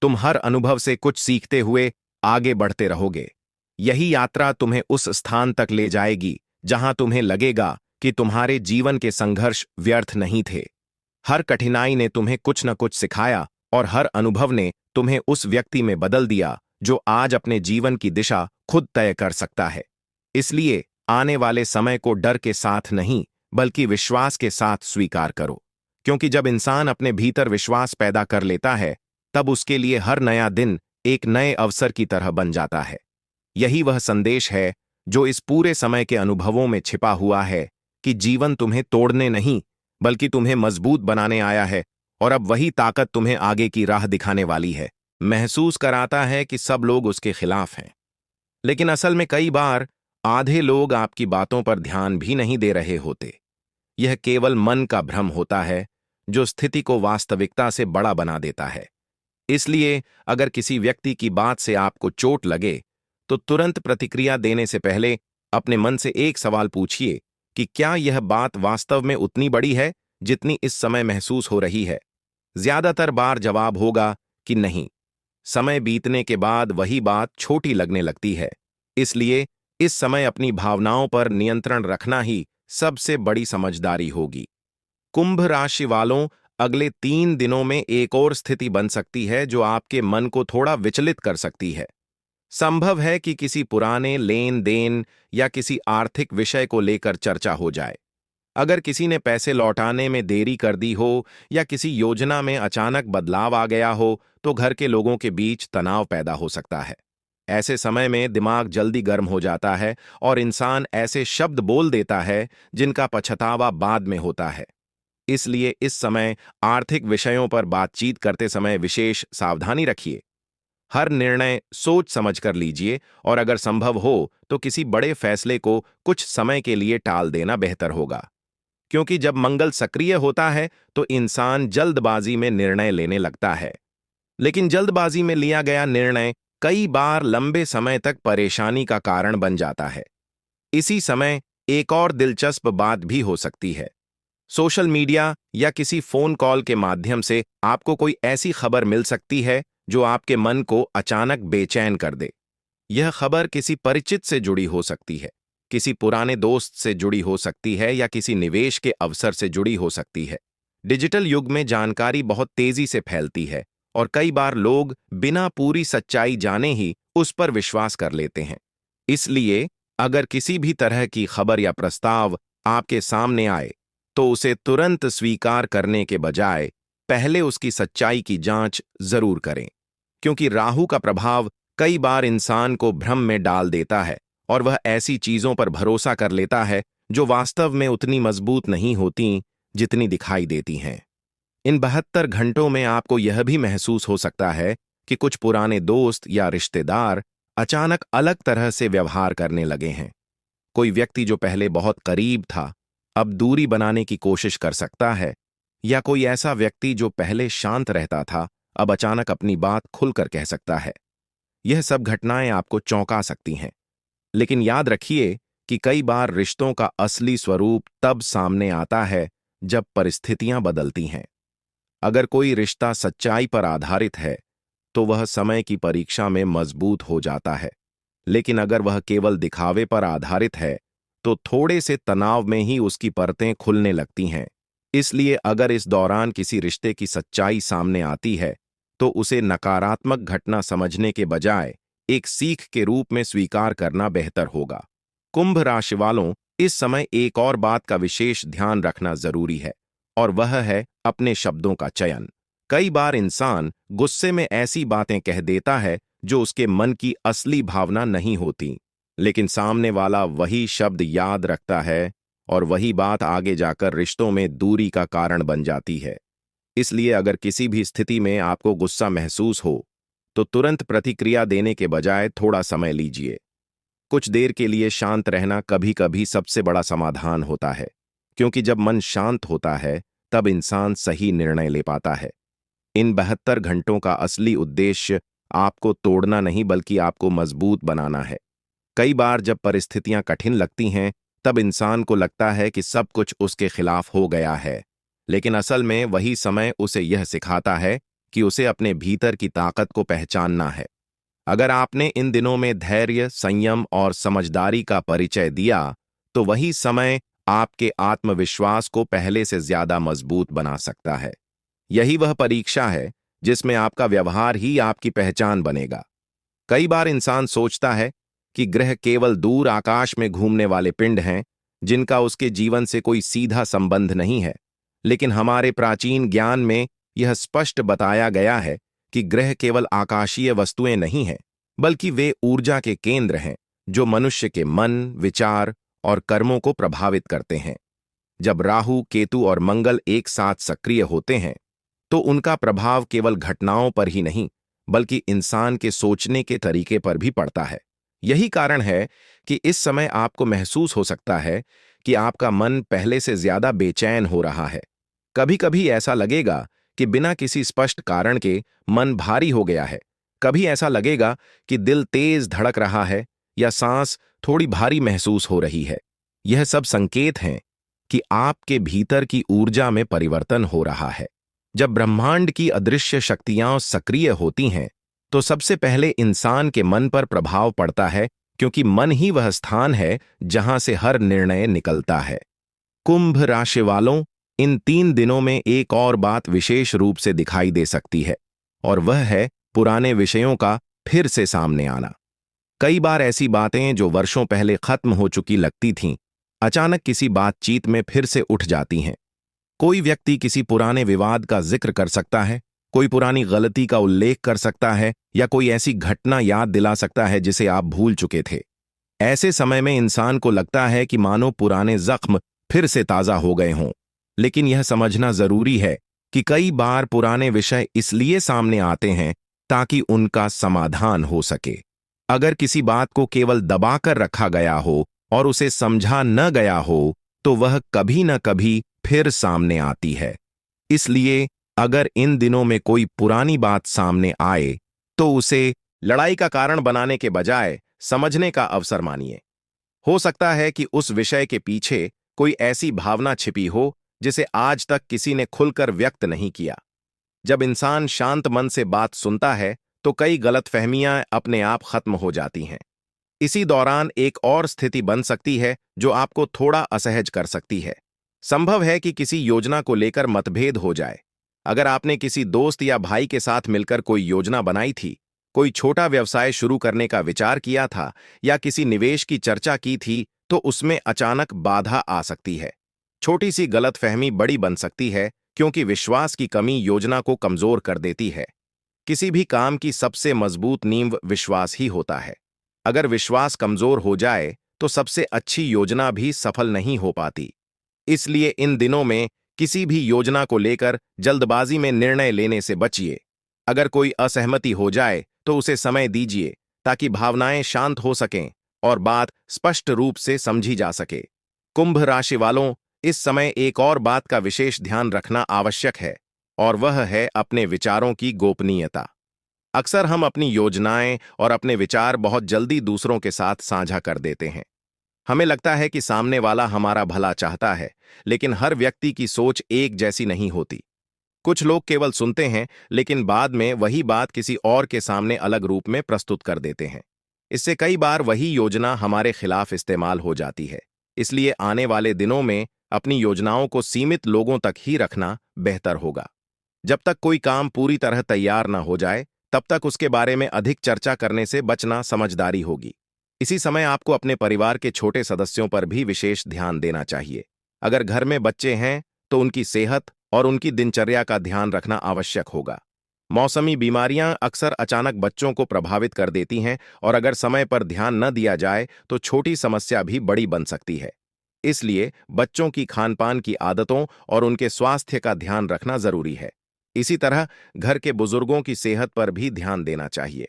तुम हर अनुभव से कुछ सीखते हुए आगे बढ़ते रहोगे। यही यात्रा तुम्हें उस स्थान तक ले जाएगी जहां तुम्हें लगेगा कि तुम्हारे जीवन के संघर्ष व्यर्थ नहीं थे। हर कठिनाई ने तुम्हें कुछ न कुछ सिखाया और हर अनुभव ने तुम्हें उस व्यक्ति में बदल दिया जो आज अपने जीवन की दिशा खुद तय कर सकता है। इसलिए आने वाले समय को डर के साथ नहीं बल्कि विश्वास के साथ स्वीकार करो, क्योंकि जब इंसान अपने भीतर विश्वास पैदा कर लेता है, तब उसके लिए हर नया दिन एक नए अवसर की तरह बन जाता है। यही वह संदेश है जो इस पूरे समय के अनुभवों में छिपा हुआ है कि जीवन तुम्हें तोड़ने नहीं बल्कि तुम्हें मजबूत बनाने आया है, और अब वही ताकत तुम्हें आगे की राह दिखाने वाली है। महसूस कराता है कि सब लोग उसके खिलाफ हैं, लेकिन असल में कई बार आधे लोग आपकी बातों पर ध्यान भी नहीं दे रहे होते। यह केवल मन का भ्रम होता है जो स्थिति को वास्तविकता से बड़ा बना देता है। इसलिए अगर किसी व्यक्ति की बात से आपको चोट लगे, तो तुरंत प्रतिक्रिया देने से पहले अपने मन से एक सवाल पूछिए कि क्या यह बात वास्तव में उतनी बड़ी है जितनी इस समय महसूस हो रही है। ज्यादातर बार जवाब होगा कि नहीं। समय बीतने के बाद वही बात छोटी लगने लगती है। इसलिए इस समय अपनी भावनाओं पर नियंत्रण रखना ही सबसे बड़ी समझदारी होगी। कुंभ राशि वालों, अगले 3 दिनों में एक और स्थिति बन सकती है जो आपके मन को थोड़ा विचलित कर सकती है। संभव है कि किसी पुराने लेन देन या किसी आर्थिक विषय को लेकर चर्चा हो जाए। अगर किसी ने पैसे लौटाने में देरी कर दी हो या किसी योजना में अचानक बदलाव आ गया हो, तो घर के लोगों के बीच तनाव पैदा हो सकता है। ऐसे समय में दिमाग जल्दी गर्म हो जाता है और इंसान ऐसे शब्द बोल देता है जिनका पछतावा बाद में होता है। इसलिए इस समय आर्थिक विषयों पर बातचीत करते समय विशेष सावधानी रखिए। हर निर्णय सोच समझकर लीजिए और अगर संभव हो तो किसी बड़े फैसले को कुछ समय के लिए टाल देना बेहतर होगा, क्योंकि जब मंगल सक्रिय होता है तो इंसान जल्दबाजी में निर्णय लेने लगता है। लेकिन जल्दबाजी में लिया गया निर्णय कई बार लंबे समय तक परेशानी का कारण बन जाता है। इसी समय एक और दिलचस्प बात भी हो सकती है। सोशल मीडिया या किसी फोन कॉल के माध्यम से आपको कोई ऐसी खबर मिल सकती है जो आपके मन को अचानक बेचैन कर दे। यह खबर किसी परिचित से जुड़ी हो सकती है, किसी पुराने दोस्त से जुड़ी हो सकती है या किसी निवेश के अवसर से जुड़ी हो सकती है। डिजिटल युग में जानकारी बहुत तेजी से फैलती है और कई बार लोग बिना पूरी सच्चाई जाने ही उस पर विश्वास कर लेते हैं। इसलिए अगर किसी भी तरह की खबर या प्रस्ताव आपके सामने आए तो उसे तुरंत स्वीकार करने के बजाय पहले उसकी सच्चाई की जांच जरूर करें, क्योंकि राहु का प्रभाव कई बार इंसान को भ्रम में डाल देता है और वह ऐसी चीजों पर भरोसा कर लेता है जो वास्तव में उतनी मजबूत नहीं होती जितनी दिखाई देती हैं। इन 72 घंटों में आपको यह भी महसूस हो सकता है कि कुछ पुराने दोस्त या रिश्तेदार अचानक अलग तरह से व्यवहार करने लगे हैं। कोई व्यक्ति जो पहले बहुत करीब था अब दूरी बनाने की कोशिश कर सकता है, या कोई ऐसा व्यक्ति जो पहले शांत रहता था अब अचानक अपनी बात खुलकर कह सकता है। यह सब घटनाएं आपको चौंका सकती हैं, लेकिन याद रखिए कि कई बार रिश्तों का असली स्वरूप तब सामने आता है जब परिस्थितियां बदलती हैं। अगर कोई रिश्ता सच्चाई पर आधारित है तो वह समय की परीक्षा में मजबूत हो जाता है, लेकिन अगर वह केवल दिखावे पर आधारित है तो थोड़े से तनाव में ही उसकी परतें खुलने लगती हैं। इसलिए अगर इस दौरान किसी रिश्ते की सच्चाई सामने आती है तो उसे नकारात्मक घटना समझने के बजाय एक सीख के रूप में स्वीकार करना बेहतर होगा। कुंभ राशि वालों, इस समय एक और बात का विशेष ध्यान रखना जरूरी है और वह है अपने शब्दों का चयन। कई बार इंसान गुस्से में ऐसी बातें कह देता है जो उसके मन की असली भावना नहीं होती, लेकिन सामने वाला वही शब्द याद रखता है और वही बात आगे जाकर रिश्तों में दूरी का कारण बन जाती है। इसलिए अगर किसी भी स्थिति में आपको गुस्सा महसूस हो तो तुरंत प्रतिक्रिया देने के बजाय थोड़ा समय लीजिए। कुछ देर के लिए शांत रहना कभी कभी सबसे बड़ा समाधान होता है, क्योंकि जब मन शांत होता है तब इंसान सही निर्णय ले पाता है। इन 72 घंटों का असली उद्देश्य आपको तोड़ना नहीं बल्कि आपको मजबूत बनाना है। कई बार जब परिस्थितियां कठिन लगती हैं तब इंसान को लगता है कि सब कुछ उसके खिलाफ हो गया है, लेकिन असल में वही समय उसे यह सिखाता है कि उसे अपने भीतर की ताकत को पहचानना है। अगर आपने इन दिनों में धैर्य, संयम और समझदारी का परिचय दिया तो वही समय आपके आत्मविश्वास को पहले से ज्यादा मजबूत बना सकता है। यही वह परीक्षा है जिसमें आपका व्यवहार ही आपकी पहचान बनेगा। कई बार इंसान सोचता है कि ग्रह केवल दूर आकाश में घूमने वाले पिंड हैं जिनका उसके जीवन से कोई सीधा संबंध नहीं है, लेकिन हमारे प्राचीन ज्ञान में यह स्पष्ट बताया गया है कि ग्रह केवल आकाशीय वस्तुएं नहीं हैं, बल्कि वे ऊर्जा के केंद्र हैं जो मनुष्य के मन, विचार और कर्मों को प्रभावित करते हैं। जब राहु, केतु और मंगल एक साथ सक्रिय होते हैं तो उनका प्रभाव केवल घटनाओं पर ही नहीं बल्कि इंसान के सोचने के तरीके पर भी पड़ता है। यही कारण है कि इस समय आपको महसूस हो सकता है कि आपका मन पहले से ज्यादा बेचैन हो रहा है। कभी कभी ऐसा लगेगा कि बिना किसी स्पष्ट कारण के मन भारी हो गया है। कभी ऐसा लगेगा कि दिल तेज धड़क रहा है या सांस थोड़ी भारी महसूस हो रही है। यह सब संकेत हैं कि आपके भीतर की ऊर्जा में परिवर्तन हो रहा है। जब ब्रह्मांड की अदृश्य शक्तियां सक्रिय होती हैं तो सबसे पहले इंसान के मन पर प्रभाव पड़ता है, क्योंकि मन ही वह स्थान है जहां से हर निर्णय निकलता है। कुंभ राशि वालों, इन 3 दिनों में एक और बात विशेष रूप से दिखाई दे सकती है और वह है पुराने विषयों का फिर से सामने आना। कई बार ऐसी बातें जो वर्षों पहले खत्म हो चुकी लगती थीं अचानक किसी बातचीत में फिर से उठ जाती हैं। कोई व्यक्ति किसी पुराने विवाद का जिक्र कर सकता है, कोई पुरानी गलती का उल्लेख कर सकता है या कोई ऐसी घटना याद दिला सकता है जिसे आप भूल चुके थे। ऐसे समय में इंसान को लगता है कि मानो पुराने जख्म फिर से ताजा हो गए हों। लेकिन यह समझना जरूरी है कि कई बार पुराने विषय इसलिए सामने आते हैं ताकि उनका समाधान हो सके। अगर किसी बात को केवल दबाकर रखा गया हो और उसे समझा न गया हो, तो वह कभी न कभी फिर सामने आती है। इसलिए अगर इन दिनों में कोई पुरानी बात सामने आए, तो उसे लड़ाई का कारण बनाने के बजाय समझने का अवसर मानिए। हो सकता है कि उस विषय के पीछे कोई ऐसी भावना छिपी हो जिसे आज तक किसी ने खुलकर व्यक्त नहीं किया। जब इंसान शांत मन से बात सुनता है, तो कई गलतफहमियां अपने आप खत्म हो जाती हैं। इसी दौरान एक और स्थिति बन सकती है जो आपको थोड़ा असहज कर सकती है। संभव है कि किसी योजना को लेकर मतभेद हो जाए। अगर आपने किसी दोस्त या भाई के साथ मिलकर कोई योजना बनाई थी, कोई छोटा व्यवसाय शुरू करने का विचार किया था या किसी निवेश की चर्चा की थी, तो उसमें अचानक बाधा आ सकती है। छोटी सी गलतफहमी बड़ी बन सकती है, क्योंकि विश्वास की कमी योजना को कमजोर कर देती है। किसी भी काम की सबसे मजबूत नींव विश्वास ही होता है। अगर विश्वास कमजोर हो जाए, तो सबसे अच्छी योजना भी सफल नहीं हो पाती। इसलिए इन दिनों में किसी भी योजना को लेकर जल्दबाजी में निर्णय लेने से बचिए। अगर कोई असहमति हो जाए, तो उसे समय दीजिए ताकि भावनाएं शांत हो सकें और बात स्पष्ट रूप से समझी जा सके। कुंभ राशि वालों, इस समय एक और बात का विशेष ध्यान रखना आवश्यक है, और वह है अपने विचारों की गोपनीयता। अक्सर हम अपनी योजनाएं और अपने विचार बहुत जल्दी दूसरों के साथ साझा कर देते हैं। हमें लगता है कि सामने वाला हमारा भला चाहता है, लेकिन हर व्यक्ति की सोच एक जैसी नहीं होती। कुछ लोग केवल सुनते हैं, लेकिन बाद में वही बात किसी और के सामने अलग रूप में प्रस्तुत कर देते हैं। इससे कई बार वही योजना हमारे खिलाफ इस्तेमाल हो जाती है। इसलिए आने वाले दिनों में अपनी योजनाओं को सीमित लोगों तक ही रखना बेहतर होगा। जब तक कोई काम पूरी तरह तैयार न हो जाए, तब तक उसके बारे में अधिक चर्चा करने से बचना समझदारी होगी। इसी समय आपको अपने परिवार के छोटे सदस्यों पर भी विशेष ध्यान देना चाहिए। अगर घर में बच्चे हैं, तो उनकी सेहत और उनकी दिनचर्या का ध्यान रखना आवश्यक होगा। मौसमी बीमारियां अक्सर अचानक बच्चों को प्रभावित कर देती हैं, और अगर समय पर ध्यान न दिया जाए, तो छोटी समस्या भी बड़ी बन सकती है। इसलिए बच्चों की खानपान की आदतों और उनके स्वास्थ्य का ध्यान रखना जरूरी है। इसी तरह घर के बुजुर्गों की सेहत पर भी ध्यान देना चाहिए।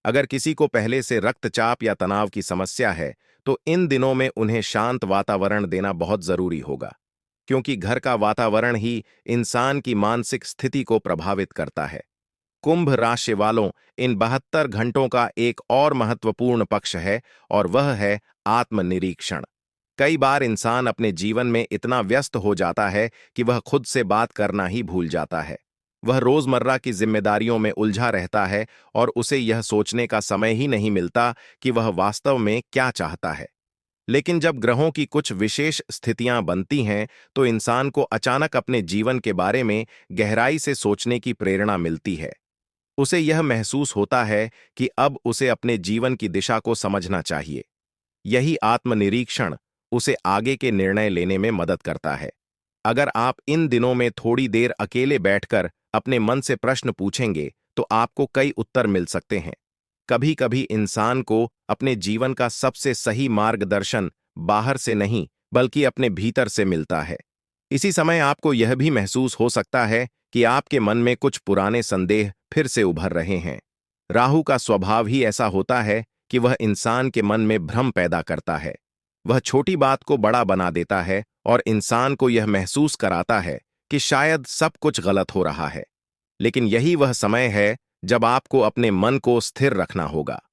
अगर किसी को पहले से रक्तचाप या तनाव की समस्या है, तो इन दिनों में उन्हें शांत वातावरण देना बहुत जरूरी होगा, क्योंकि घर का वातावरण ही इंसान की मानसिक स्थिति को प्रभावित करता है। कुंभ राशि वालों, इन 72 घंटों का एक और महत्वपूर्ण पक्ष है, और वह है आत्मनिरीक्षण। कई बार इंसान अपने जीवन में इतना व्यस्त हो जाता है कि वह खुद से बात करना ही भूल जाता है। वह रोजमर्रा की जिम्मेदारियों में उलझा रहता है, और उसे यह सोचने का समय ही नहीं मिलता कि वह वास्तव में क्या चाहता है। लेकिन जब ग्रहों की कुछ विशेष स्थितियां बनती हैं, तो इंसान को अचानक अपने जीवन के बारे में गहराई से सोचने की प्रेरणा मिलती है। उसे यह महसूस होता है कि अब उसे अपने जीवन की दिशा को समझना चाहिए। यही आत्मनिरीक्षण उसे आगे के निर्णय लेने में मदद करता है। अगर आप इन दिनों में थोड़ी देर अकेले बैठकर अपने मन से प्रश्न पूछेंगे, तो आपको कई उत्तर मिल सकते हैं। कभी कभी इंसान को अपने जीवन का सबसे सही मार्गदर्शन बाहर से नहीं, बल्कि अपने भीतर से मिलता है। इसी समय आपको यह भी महसूस हो सकता है कि आपके मन में कुछ पुराने संदेह फिर से उभर रहे हैं। राहु का स्वभाव ही ऐसा होता है कि वह इंसान के मन में भ्रम पैदा करता है। वह छोटी बात को बड़ा बना देता है और इंसान को यह महसूस कराता है कि शायद सब कुछ गलत हो रहा है। लेकिन यही वह समय है जब आपको अपने मन को स्थिर रखना होगा।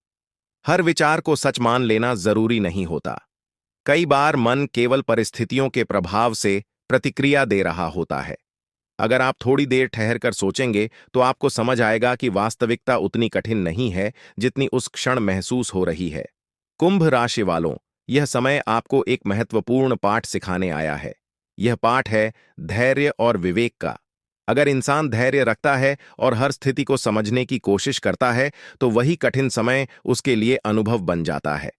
हर विचार को सच मान लेना जरूरी नहीं होता। कई बार मन केवल परिस्थितियों के प्रभाव से प्रतिक्रिया दे रहा होता है। अगर आप थोड़ी देर ठहरकर सोचेंगे, तो आपको समझ आएगा कि वास्तविकता उतनी कठिन नहीं है जितनी उस क्षण महसूस हो रही है। कुंभ राशि वालों, यह समय आपको एक महत्वपूर्ण पाठ सिखाने आया है। यह पाठ है धैर्य और विवेक का। अगर इंसान धैर्य रखता है और हर स्थिति को समझने की कोशिश करता है, तो वही कठिन समय उसके लिए अनुभव बन जाता है।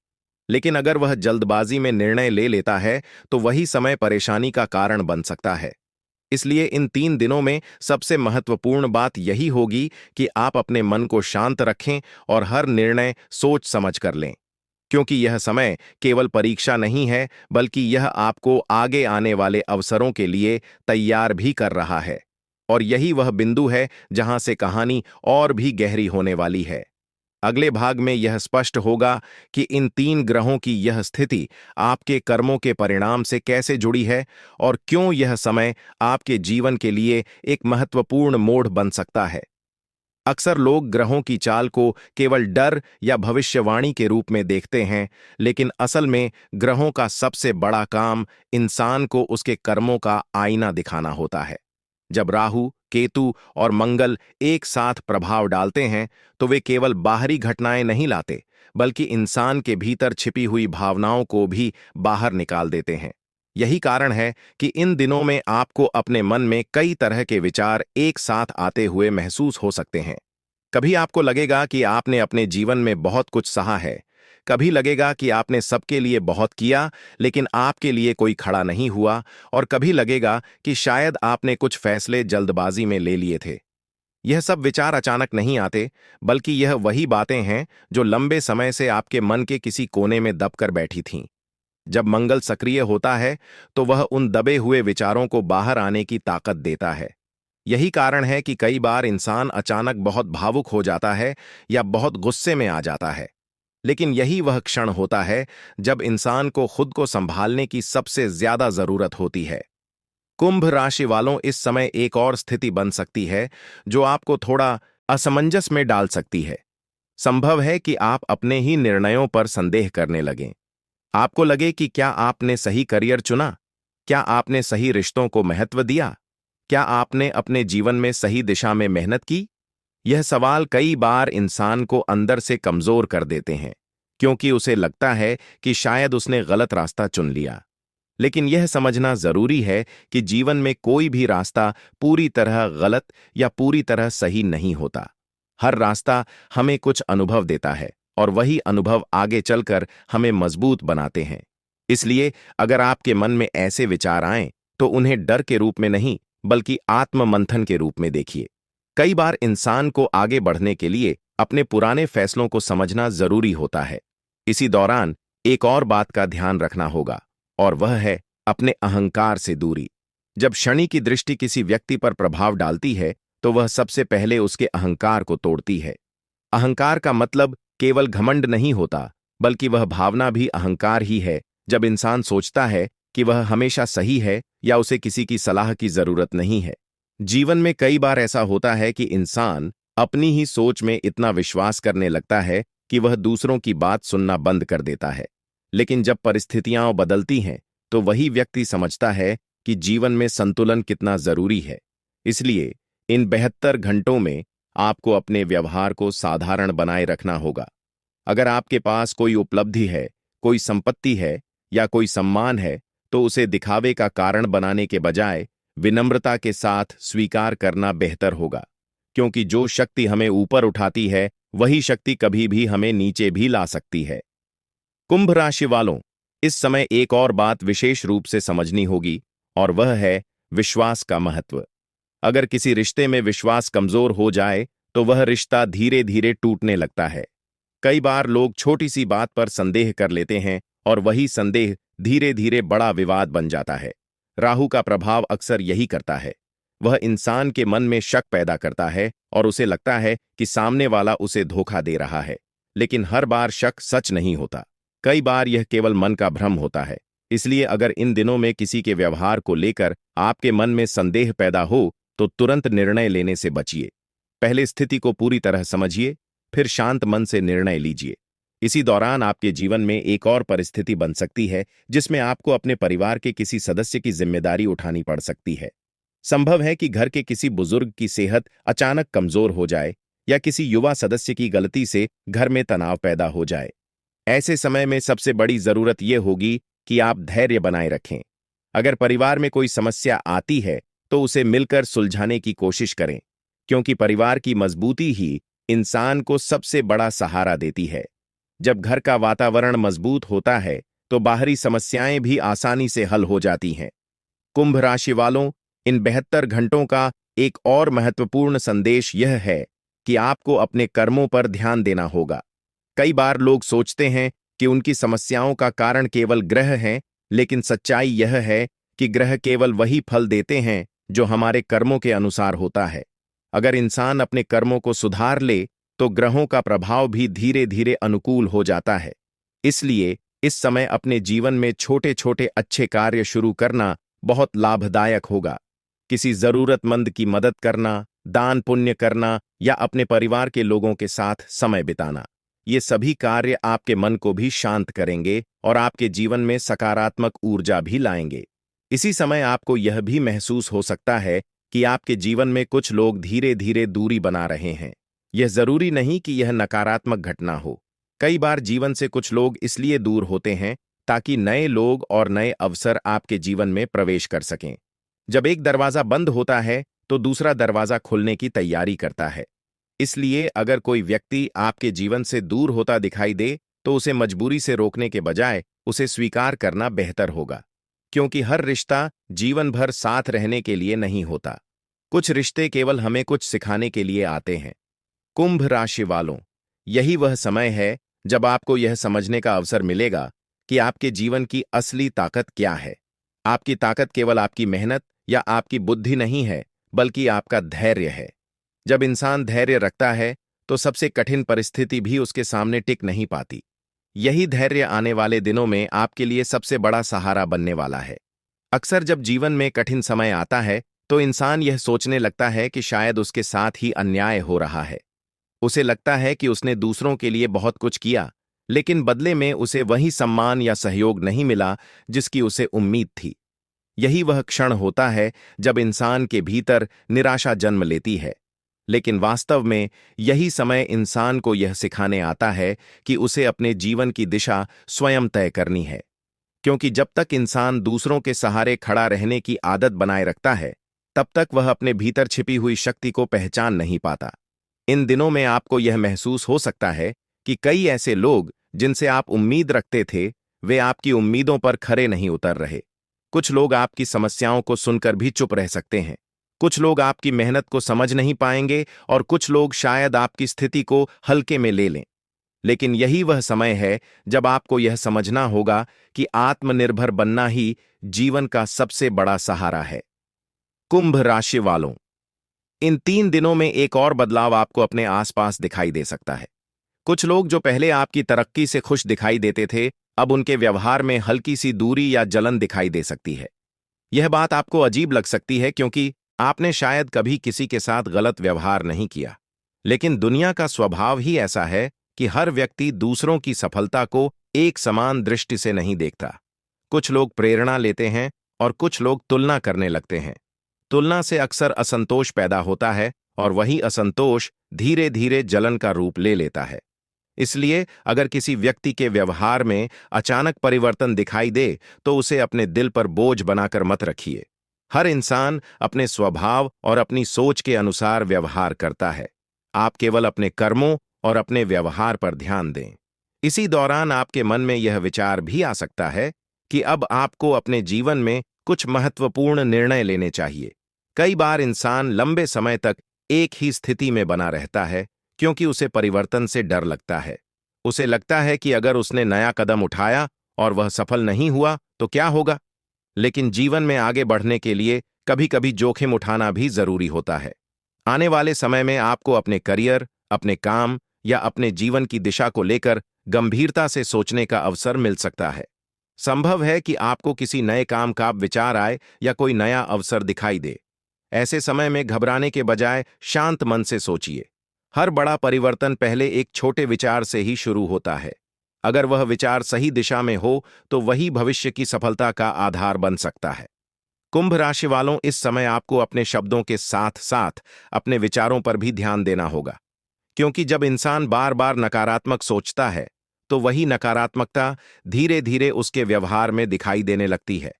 लेकिन अगर वह जल्दबाजी में निर्णय ले लेता है, तो वही समय परेशानी का कारण बन सकता है। इसलिए इन 3 दिनों में सबसे महत्वपूर्ण बात यही होगी कि आप अपने मन को शांत रखें और हर निर्णय सोच समझ कर लें, क्योंकि यह समय केवल परीक्षा नहीं है, बल्कि यह आपको आगे आने वाले अवसरों के लिए तैयार भी कर रहा है। और यही वह बिंदु है जहां से कहानी और भी गहरी होने वाली है। अगले भाग में यह स्पष्ट होगा कि इन 3 ग्रहों की यह स्थिति आपके कर्मों के परिणाम से कैसे जुड़ी है और क्यों यह समय आपके जीवन के लिए एक महत्वपूर्ण मोड़ बन सकता है। अक्सर लोग ग्रहों की चाल को केवल डर या भविष्यवाणी के रूप में देखते हैं, लेकिन असल में ग्रहों का सबसे बड़ा काम इंसान को उसके कर्मों का आईना दिखाना होता है। जब राहु, केतु और मंगल एक साथ प्रभाव डालते हैं, तो वे केवल बाहरी घटनाएं नहीं लाते, बल्कि इंसान के भीतर छिपी हुई भावनाओं को भी बाहर निकाल देते हैं। यही कारण है कि इन दिनों में आपको अपने मन में कई तरह के विचार एक साथ आते हुए महसूस हो सकते हैं। कभी आपको लगेगा कि आपने अपने जीवन में बहुत कुछ सहा है, कभी लगेगा कि आपने सबके लिए बहुत किया, लेकिन आपके लिए कोई खड़ा नहीं हुआ, और कभी लगेगा कि शायद आपने कुछ फैसले जल्दबाजी में ले लिए थे। यह सब विचार अचानक नहीं आते, बल्कि यह वही बातें हैं जो लंबे समय से आपके मन के किसी कोने में दबकर बैठी थीं। जब मंगल सक्रिय होता है, तो वह उन दबे हुए विचारों को बाहर आने की ताकत देता है। यही कारण है कि कई बार इंसान अचानक बहुत भावुक हो जाता है या बहुत गुस्से में आ जाता है। लेकिन यही वह क्षण होता है जब इंसान को खुद को संभालने की सबसे ज्यादा जरूरत होती है। कुंभ राशि वालों, इस समय एक और स्थिति बन सकती है जो आपको थोड़ा असमंजस में डाल सकती है। संभव है कि आप अपने ही निर्णयों पर संदेह करने लगें। आपको लगे कि क्या आपने सही करियर चुना? क्या आपने सही रिश्तों को महत्व दिया? क्या आपने अपने जीवन में सही दिशा में मेहनत की? यह सवाल कई बार इंसान को अंदर से कमजोर कर देते हैं, क्योंकि उसे लगता है कि शायद उसने गलत रास्ता चुन लिया। लेकिन यह समझना जरूरी है कि जीवन में कोई भी रास्ता पूरी तरह गलत या पूरी तरह सही नहीं होता। हर रास्ता हमें कुछ अनुभव देता है, और वही अनुभव आगे चलकर हमें मजबूत बनाते हैं। इसलिए अगर आपके मन में ऐसे विचार आएं, तो उन्हें डर के रूप में नहीं, बल्कि आत्म मंथन के रूप में देखिए। कई बार इंसान को आगे बढ़ने के लिए अपने पुराने फैसलों को समझना जरूरी होता है। इसी दौरान एक और बात का ध्यान रखना होगा, और वह है अपने अहंकार से दूरी। जब शनि की दृष्टि किसी व्यक्ति पर प्रभाव डालती है, तो वह सबसे पहले उसके अहंकार को तोड़ती है। अहंकार का मतलब केवल घमंड नहीं होता, बल्कि वह भावना भी अहंकार ही है। जब इंसान सोचता है कि वह हमेशा सही है या उसे किसी की सलाह की जरूरत नहीं है। जीवन में कई बार ऐसा होता है कि इंसान अपनी ही सोच में इतना विश्वास करने लगता है कि वह दूसरों की बात सुनना बंद कर देता है। लेकिन जब परिस्थितियां बदलती हैं, तो वही व्यक्ति समझता है कि जीवन में संतुलन कितना जरूरी है। इसलिए इन 72 घंटों में आपको अपने व्यवहार को साधारण बनाए रखना होगा। अगर आपके पास कोई उपलब्धि है, कोई संपत्ति है या कोई सम्मान है, तो उसे दिखावे का कारण बनाने के बजाय विनम्रता के साथ स्वीकार करना बेहतर होगा, क्योंकि जो शक्ति हमें ऊपर उठाती है, वही शक्ति कभी भी हमें नीचे भी ला सकती है। कुंभ राशि वालों, इस समय एक और बात विशेष रूप से समझनी होगी, और वह है विश्वास का महत्व। अगर किसी रिश्ते में विश्वास कमजोर हो जाए, तो वह रिश्ता धीरे धीरे टूटने लगता है। कई बार लोग छोटी सी बात पर संदेह कर लेते हैं, और वही संदेह धीरे धीरे बड़ा विवाद बन जाता है। राहु का प्रभाव अक्सर यही करता है। वह इंसान के मन में शक पैदा करता है, और उसे लगता है कि सामने वाला उसे धोखा दे रहा है। लेकिन हर बार शक सच नहीं होता। कई बार यह केवल मन का भ्रम होता है। इसलिए अगर इन दिनों में किसी के व्यवहार को लेकर आपके मन में संदेह पैदा हो, तो तुरंत निर्णय लेने से बचिए। पहले स्थिति को पूरी तरह समझिए, फिर शांत मन से निर्णय लीजिए। इसी दौरान आपके जीवन में एक और परिस्थिति बन सकती है, जिसमें आपको अपने परिवार के किसी सदस्य की जिम्मेदारी उठानी पड़ सकती है। संभव है कि घर के किसी बुजुर्ग की सेहत अचानक कमजोर हो जाए, या किसी युवा सदस्य की गलती से घर में तनाव पैदा हो जाए। ऐसे समय में सबसे बड़ी जरूरत यह होगी कि आप धैर्य बनाए रखें। अगर परिवार में कोई समस्या आती है, तो उसे मिलकर सुलझाने की कोशिश करें, क्योंकि परिवार की मजबूती ही इंसान को सबसे बड़ा सहारा देती है। जब घर का वातावरण मजबूत होता है, तो बाहरी समस्याएं भी आसानी से हल हो जाती हैं। कुंभ राशि वालों, इन 72 घंटों का एक और महत्वपूर्ण संदेश यह है कि आपको अपने कर्मों पर ध्यान देना होगा। कई बार लोग सोचते हैं कि उनकी समस्याओं का कारण केवल ग्रह हैं, लेकिन सच्चाई यह है कि ग्रह केवल वही फल देते हैं जो हमारे कर्मों के अनुसार होता है। अगर इंसान अपने कर्मों को सुधार ले तो ग्रहों का प्रभाव भी धीरे धीरे अनुकूल हो जाता है। इसलिए इस समय अपने जीवन में छोटे छोटे अच्छे कार्य शुरू करना बहुत लाभदायक होगा। किसी जरूरतमंद की मदद करना, दान पुण्य करना या अपने परिवार के लोगों के साथ समय बिताना, ये सभी कार्य आपके मन को भी शांत करेंगे और आपके जीवन में सकारात्मक ऊर्जा भी लाएंगे। इसी समय आपको यह भी महसूस हो सकता है कि आपके जीवन में कुछ लोग धीरे धीरे दूरी बना रहे हैं। यह जरूरी नहीं कि यह नकारात्मक घटना हो। कई बार जीवन से कुछ लोग इसलिए दूर होते हैं ताकि नए लोग और नए अवसर आपके जीवन में प्रवेश कर सकें। जब एक दरवाजा बंद होता है तो दूसरा दरवाजा खुलने की तैयारी करता है। इसलिए अगर कोई व्यक्ति आपके जीवन से दूर होता दिखाई दे तो उसे मजबूरी से रोकने के बजाय उसे स्वीकार करना बेहतर होगा, क्योंकि हर रिश्ता जीवन भर साथ रहने के लिए नहीं होता। कुछ रिश्ते केवल हमें कुछ सिखाने के लिए आते हैं। कुंभ राशि वालों, यही वह समय है जब आपको यह समझने का अवसर मिलेगा कि आपके जीवन की असली ताकत क्या है। आपकी ताकत केवल आपकी मेहनत या आपकी बुद्धि नहीं है, बल्कि आपका धैर्य है। जब इंसान धैर्य रखता है तो सबसे कठिन परिस्थिति भी उसके सामने टिक नहीं पाती। यही धैर्य आने वाले दिनों में आपके लिए सबसे बड़ा सहारा बनने वाला है। अक्सर जब जीवन में कठिन समय आता है तो इंसान यह सोचने लगता है कि शायद उसके साथ ही अन्याय हो रहा है। उसे लगता है कि उसने दूसरों के लिए बहुत कुछ किया, लेकिन बदले में उसे वही सम्मान या सहयोग नहीं मिला जिसकी उसे उम्मीद थी। यही वह क्षण होता है जब इंसान के भीतर निराशा जन्म लेती है। लेकिन वास्तव में यही समय इंसान को यह सिखाने आता है कि उसे अपने जीवन की दिशा स्वयं तय करनी है, क्योंकि जब तक इंसान दूसरों के सहारे खड़ा रहने की आदत बनाए रखता है, तब तक वह अपने भीतर छिपी हुई शक्ति को पहचान नहीं पाता। इन दिनों में आपको यह महसूस हो सकता है कि कई ऐसे लोग जिनसे आप उम्मीद रखते थे, वे आपकी उम्मीदों पर खरे नहीं उतर रहे। कुछ लोग आपकी समस्याओं को सुनकर भी चुप रह सकते हैं। कुछ लोग आपकी मेहनत को समझ नहीं पाएंगे और कुछ लोग शायद आपकी स्थिति को हल्के में ले लें। लेकिन यही वह समय है जब आपको यह समझना होगा कि आत्मनिर्भर बनना ही जीवन का सबसे बड़ा सहारा है। कुंभ राशि वालों, इन 3 दिनों में एक और बदलाव आपको अपने आसपास दिखाई दे सकता है। कुछ लोग जो पहले आपकी तरक्की से खुश दिखाई देते थे, अब उनके व्यवहार में हल्की सी दूरी या जलन दिखाई दे सकती है। यह बात आपको अजीब लग सकती है क्योंकि आपने शायद कभी किसी के साथ गलत व्यवहार नहीं किया, लेकिन दुनिया का स्वभाव ही ऐसा है कि हर व्यक्ति दूसरों की सफलता को एक समान दृष्टि से नहीं देखता। कुछ लोग प्रेरणा लेते हैं और कुछ लोग तुलना करने लगते हैं। तुलना से अक्सर असंतोष पैदा होता है और वही असंतोष धीरे धीरे जलन का रूप ले लेता है। इसलिए अगर किसी व्यक्ति के व्यवहार में अचानक परिवर्तन दिखाई दे तो उसे अपने दिल पर बोझ बनाकर मत रखिए। हर इंसान अपने स्वभाव और अपनी सोच के अनुसार व्यवहार करता है। आप केवल अपने कर्मों और अपने व्यवहार पर ध्यान दें। इसी दौरान आपके मन में यह विचार भी आ सकता है कि अब आपको अपने जीवन में कुछ महत्वपूर्ण निर्णय लेने चाहिए। कई बार इंसान लंबे समय तक एक ही स्थिति में बना रहता है क्योंकि उसे परिवर्तन से डर लगता है। उसे लगता है कि अगर उसने नया कदम उठाया और वह सफल नहीं हुआ तो क्या होगा। लेकिन जीवन में आगे बढ़ने के लिए कभी कभी जोखिम उठाना भी जरूरी होता है। आने वाले समय में आपको अपने करियर, अपने काम या अपने जीवन की दिशा को लेकर गंभीरता से सोचने का अवसर मिल सकता है। संभव है कि आपको किसी नए काम का विचार आए या कोई नया अवसर दिखाई दे। ऐसे समय में घबराने के बजाय शांत मन से सोचिए। हर बड़ा परिवर्तन पहले एक छोटे विचार से ही शुरू होता है। अगर वह विचार सही दिशा में हो तो वही भविष्य की सफलता का आधार बन सकता है। कुंभ राशि वालों, इस समय आपको अपने शब्दों के साथ साथ अपने विचारों पर भी ध्यान देना होगा, क्योंकि जब इंसान बार बार नकारात्मक सोचता है तो वही नकारात्मकता धीरे धीरे उसके व्यवहार में दिखाई देने लगती है।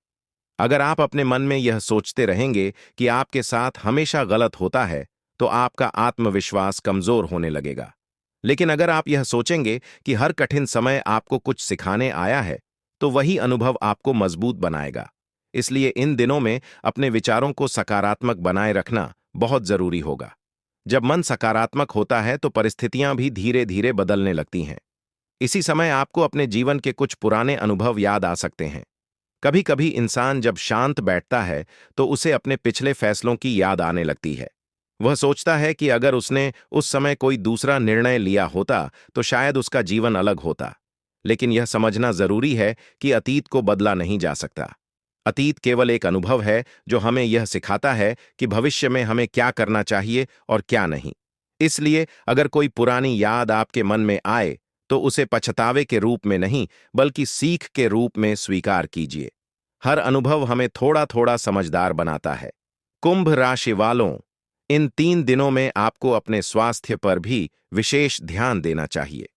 अगर आप अपने मन में यह सोचते रहेंगे कि आपके साथ हमेशा गलत होता है तो आपका आत्मविश्वास कमजोर होने लगेगा। लेकिन अगर आप यह सोचेंगे कि हर कठिन समय आपको कुछ सिखाने आया है तो वही अनुभव आपको मजबूत बनाएगा। इसलिए इन दिनों में अपने विचारों को सकारात्मक बनाए रखना बहुत जरूरी होगा। जब मन सकारात्मक होता है तो परिस्थितियां भी धीरे धीरे बदलने लगती हैं। इसी समय आपको अपने जीवन के कुछ पुराने अनुभव याद आ सकते हैं। कभी कभी इंसान जब शांत बैठता है तो उसे अपने पिछले फैसलों की याद आने लगती है। वह सोचता है कि अगर उसने उस समय कोई दूसरा निर्णय लिया होता तो शायद उसका जीवन अलग होता। लेकिन यह समझना जरूरी है कि अतीत को बदला नहीं जा सकता। अतीत केवल एक अनुभव है जो हमें यह सिखाता है कि भविष्य में हमें क्या करना चाहिए और क्या नहीं। इसलिए अगर कोई पुरानी याद आपके मन में आए तो उसे पछतावे के रूप में नहीं बल्कि सीख के रूप में स्वीकार कीजिए। हर अनुभव हमें थोड़ा थोड़ा समझदार बनाता है। कुंभ राशि वालों, इन 3 दिनों में आपको अपने स्वास्थ्य पर भी विशेष ध्यान देना चाहिए।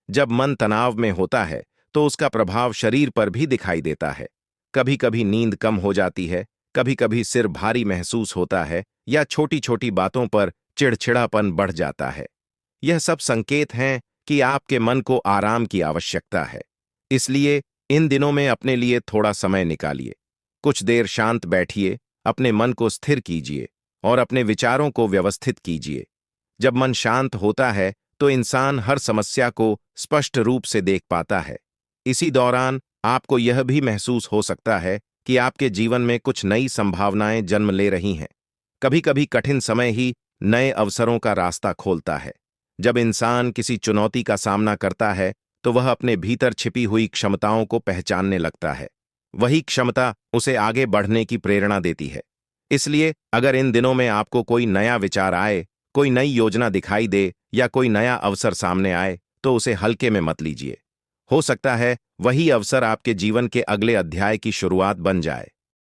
जब मन तनाव में होता है तो उसका प्रभाव शरीर पर भी दिखाई देता है। कभी कभी नींद कम हो जाती है, कभी कभी सिर भारी महसूस होता है या छोटी छोटी बातों पर चिड़चिड़ापन बढ़ जाता है। यह सब संकेत हैं कि आपके मन को आराम की आवश्यकता है। इसलिए इन दिनों में अपने लिए थोड़ा समय निकालिए। कुछ देर शांत बैठिए, अपने मन को स्थिर कीजिए और अपने विचारों को व्यवस्थित कीजिए। जब मन शांत होता है तो इंसान हर समस्या को स्पष्ट रूप से देख पाता है। इसी दौरान आपको यह भी महसूस हो सकता है कि आपके जीवन में कुछ नई संभावनाएं जन्म ले रही हैं। कभी कभी कठिन समय ही नए अवसरों का रास्ता खोलता है। जब इंसान किसी चुनौती का सामना करता है तो वह अपने भीतर छिपी हुई क्षमताओं को पहचानने लगता है। वही क्षमता उसे आगे बढ़ने की प्रेरणा देती है। इसलिए अगर इन दिनों में आपको कोई नया विचार आए, कोई नई योजना दिखाई दे या कोई नया अवसर सामने आए तो उसे हल्के में मत लीजिए। हो सकता है वही अवसर आपके जीवन के अगले अध्याय की शुरुआत बन जाए।